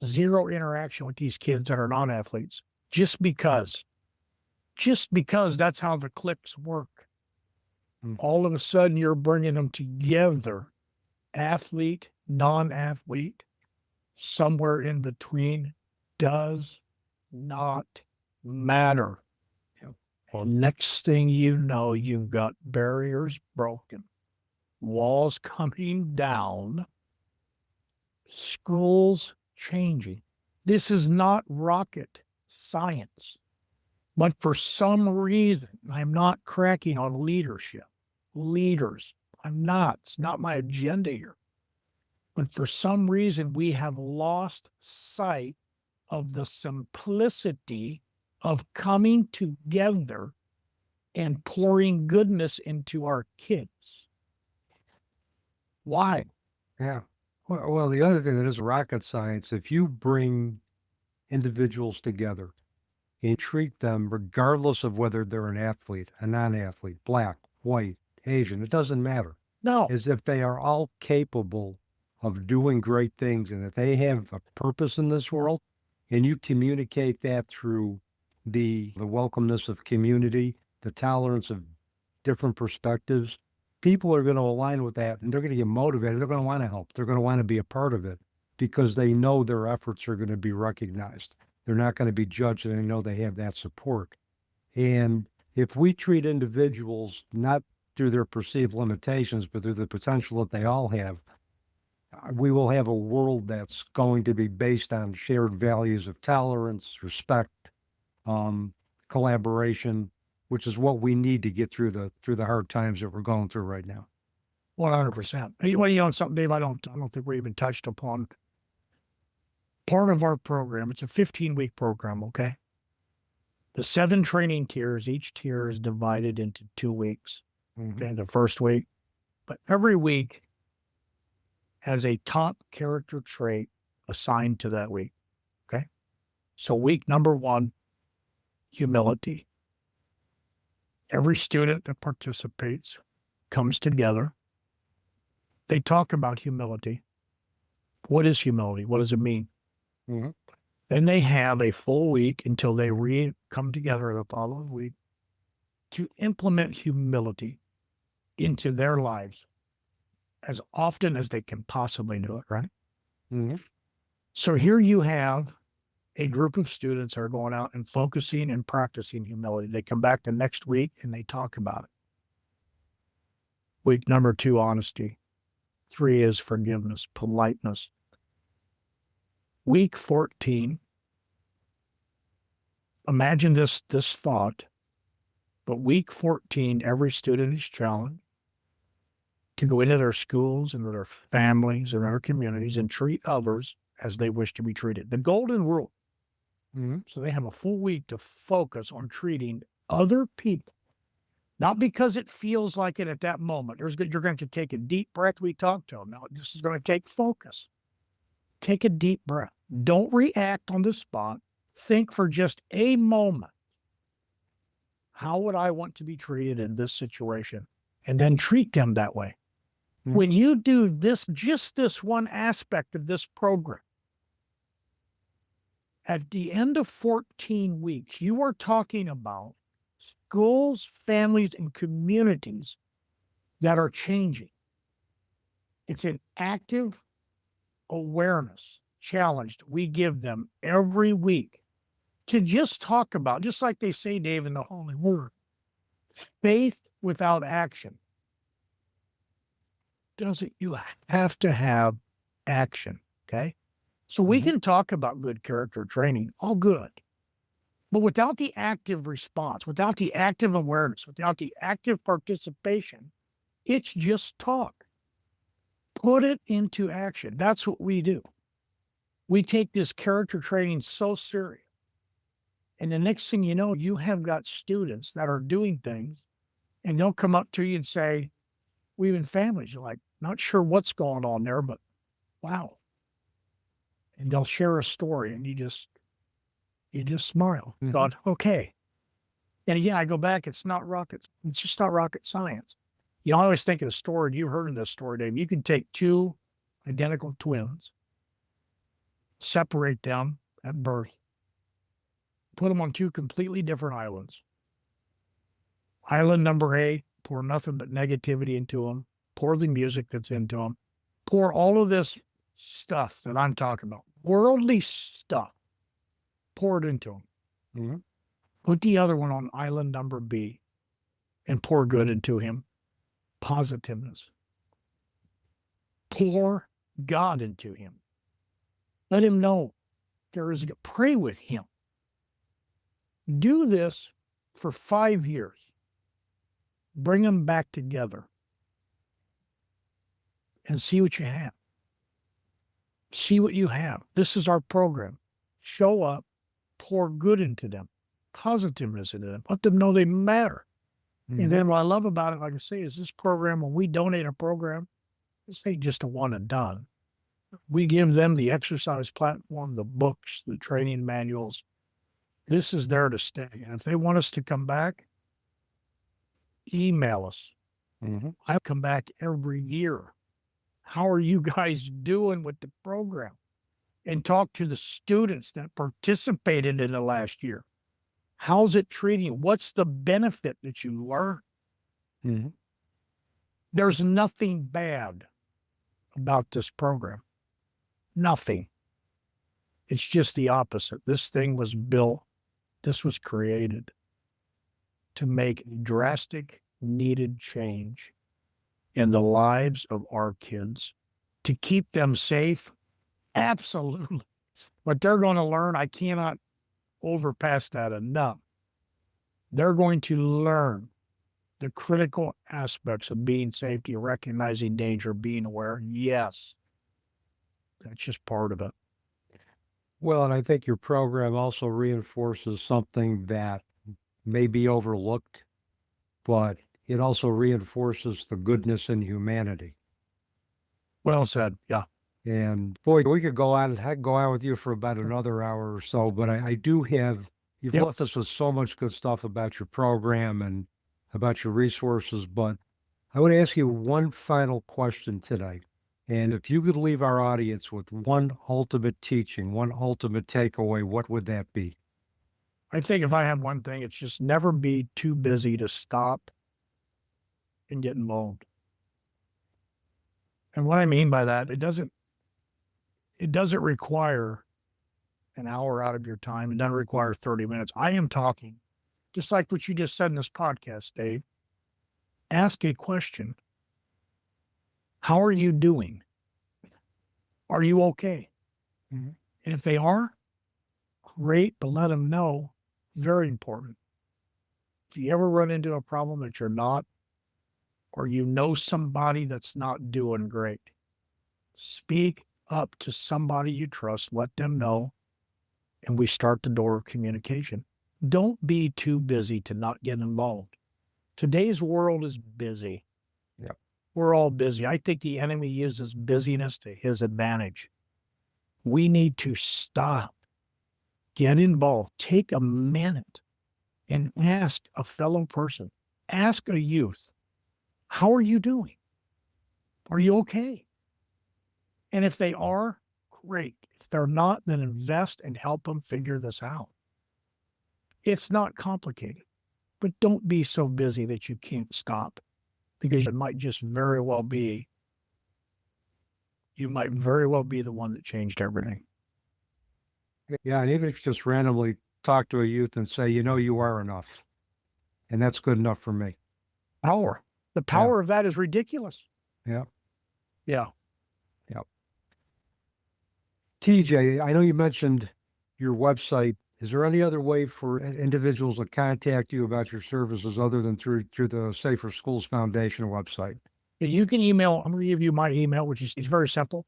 zero interaction with these kids that are non-athletes? Just because that's how the cliques work. All of a sudden, you're bringing them together, athlete, non-athlete, somewhere in between, does not matter. Well, next thing you know, you've got barriers broken, walls coming down, schools changing. This is not rocket science. But for some reason, I'm not cracking on leadership. Leaders, I'm not. It's not my agenda here. But for some reason, we have lost sight of the simplicity of coming together and pouring goodness into our kids. Why? Yeah. Well, the other thing that is rocket science, if you bring individuals together and treat them regardless of whether they're an athlete, a non-athlete, black, white, Asian, it doesn't matter. No. As if they are all capable of doing great things and that they have a purpose in this world, and you communicate that through the welcomeness of community, the tolerance of different perspectives, people are going to align with that and they're going to get motivated. They're going to want to help. They're going to want to be a part of it because they know their efforts are going to be recognized. They're not going to be judged, and they know they have that support. And if we treat individuals not through their perceived limitations, but through the potential that they all have, we will have a world that's going to be based on shared values of tolerance, respect, collaboration, which is what we need to get through the hard times that we're going through right now. 100%. Well, something, Dave, I don't think we even touched upon. Part of our program, it's a 15-week program, okay? The 7 training tiers, each tier is divided into 2 weeks. Okay, the first week. But every week has a top character trait assigned to that week, okay? So week number 1, humility. Every student that participates comes together. They talk about humility. What is humility? What does it mean? Then they have a full week until they come together the following week to implement humility into their lives as often as they can possibly do it, right? So here you have a group of students are going out and focusing and practicing humility. They come back the next week and they talk about it. Week number 2, honesty. 3 is forgiveness, politeness. Week 14, imagine this thought, but week 14, every student is challenged to go into their schools and their families and their communities and treat others as they wish to be treated. The golden rule. So they have a full week to focus on treating other people, not because it feels like it at that moment. You're going to take a deep breath. We talked to them. Now, this is going to take focus. Take a deep breath. Don't react on the spot. Think for just a moment. How would I want to be treated in this situation? And then treat them that way. When you do this, just this one aspect of this program, at the end of 14 weeks, you are talking about schools, families, and communities that are changing. It's an active awareness challenge we give them every week to just talk about, just like they say, Dave, in the Holy Word, faith without action. You have to have action, okay? So we can talk about good character training, all good. But without the active response, without the active awareness, without the active participation, it's just talk. Put it into action. That's what we do. We take this character training so serious. And the next thing you know, you have got students that are doing things, and they'll come up to you and say, we even families are like, not sure what's going on there, but wow. And they'll share a story, and you just smile. Thought, okay. And yeah, I go back, it's just not rocket science. You know, I always think of a story, you heard of this story, Dave. You can take 2 identical twins, separate them at birth, put them on 2 completely different islands. Island number A, pour nothing but negativity into them, pour the music that's into them, pour all of this stuff that I'm talking about, worldly stuff, pour it into them. Put the other one on island number B and pour good into him, positiveness. Pour God into him. Let him know there is, pray with him. Do this for 5 years. Bring them back together and see what you have. See what you have. This is our program. Show up, pour good into them, positiveness into them. Let them know they matter. And then what I love about it, like I say, is this program, when we donate a program, this ain't just a one and done. We give them the exercise platform, the books, the training manuals. This is there to stay. And if they want us to come back, email us. I come back every year. How are you guys doing with the program? And talk to the students that participated in the last year. How's it treating you? What's the benefit that you learn? There's nothing bad about this program. Nothing. It's just the opposite. This thing was built, this was created to make drastic, needed change in the lives of our kids, to keep them safe. Absolutely. What they're going to learn, I cannot overpass that enough. They're going to learn the critical aspects of being safety, recognizing danger, being aware. Yes, that's just part of it. Well, and I think your program also reinforces something that may be overlooked, but it also reinforces the goodness in humanity. Well said. Yeah. And boy, we could go on with you for about another hour or so, but I do have, you've left us with so much good stuff about your program and about your resources, but I would ask you one final question today. And if you could leave our audience with one ultimate teaching, one ultimate takeaway, what would that be? I think if I have one thing, it's just never be too busy to stop and get involved. And what I mean by that, it doesn't require an hour out of your time. It doesn't require 30 minutes. I am talking, just like what you just said in this podcast, Dave. Ask a question. How are you doing? Are you okay? Mhm. And if they are, great, but let them know. Very important. If you ever run into a problem that you're not, or you know somebody that's not doing great, speak up to somebody you trust, let them know, and we start the door of communication. Don't be too busy to not get involved. Today's world is busy. Yep. We're all busy. I think the enemy uses busyness to his advantage. We need to stop, get involved, take a minute and ask a fellow person, ask a youth, how are you doing? Are you okay? And if they are, great. If they're not, then invest and help them figure this out. It's not complicated, but don't be so busy that you can't stop, because it might just very well be, you might very well be the one that changed everything. Yeah, and even if you just randomly talk to a youth and say, you are enough. And that's good enough for me. Power. The power of that is ridiculous. Yeah. Yeah. TJ, I know you mentioned your website. Is there any other way for individuals to contact you about your services other than through the Safer Schools Foundation website? You can email, I'm going to give you my email, which is, it's very simple.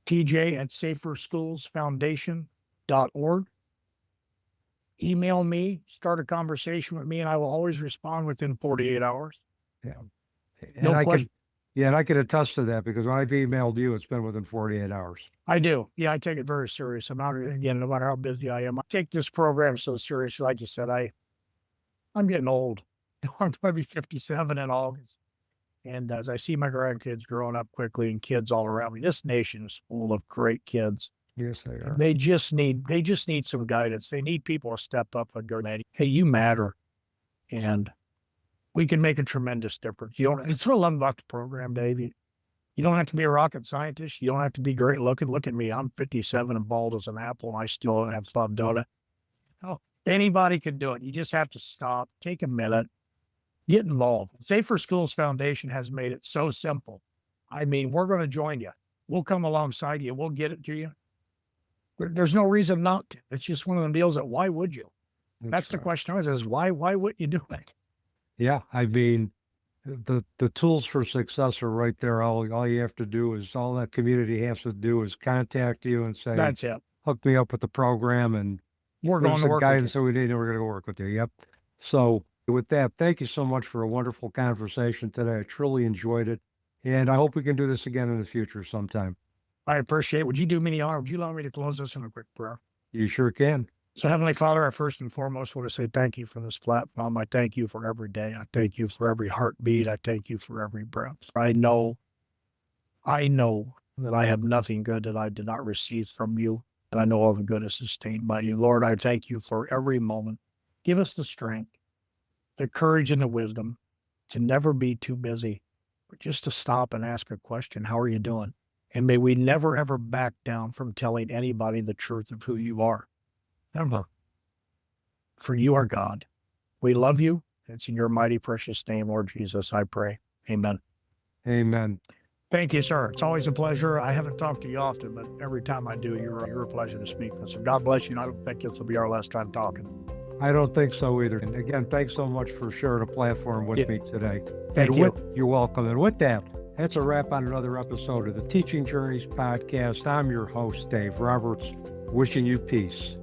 TJ@saferschoolsfoundation.org. Email me, start a conversation with me, and I will always respond within 48 hours. Yeah. No question. And I can attest to that, because when I've emailed you, it's been within 48 hours. I do. Yeah, I take it very serious. I'm not, again, no matter how busy I am, I take this program so serious. Like you said, I'm getting old. I'm going to be 57 in August. And as I see my grandkids growing up quickly and kids all around me, this nation is full of great kids. Yes, they are. They just need some guidance. They need people to step up and go, hey, you matter. And we can make a tremendous difference. It's what I love about the program, Dave. You don't have to be a rocket scientist. You don't have to be great looking. Look at me. I'm 57 and bald as an apple, and I still have fun doing it. Oh, anybody can do it. You just have to stop, take a minute, get involved. Safer Schools Foundation has made it so simple. I mean, we're going to join you. We'll come alongside you. We'll get it to you. There's no reason not to. It's just one of them deals that why would you? That's the question always is why wouldn't you do it? Yeah, I mean, the tools for success are right there. All you have to do is, all that community has to do is contact you and say, That's it. Hook me up with the program, and We're going to work with you. guidance that we need, and we're going to go work with you. Yep. So with that, thank you so much for a wonderful conversation today. I truly enjoyed it, and I hope we can do this again in the future sometime. I appreciate it. Would you do me the honor? Would you allow me to close this in a quick prayer? You sure can. So, Heavenly Father, I first and foremost want to say thank you for this platform. I thank you for every day. I thank you for every heartbeat. I thank you for every breath. I know that I have nothing good that I did not receive from you, and I know all the good is sustained by you. Lord, I thank you for every moment. Give us the strength, the courage, and the wisdom to never be too busy, but just to stop and ask a question. How are you doing? And may we never, ever back down from telling anybody the truth of who you are. Never. For you are God. We love you. It's in your mighty, precious name, Lord Jesus, I pray. Amen. Amen. Thank you, sir. It's always a pleasure. I haven't talked to you often, but every time I do, you're a pleasure to speak with. So God bless you. And I don't think this will be our last time talking. I don't think so either. And again, thanks so much for sharing a platform with me today. Thank you. You're welcome. And with that, that's a wrap on another episode of the Teaching Journeys podcast. I'm your host, Dave Roberts, wishing you peace.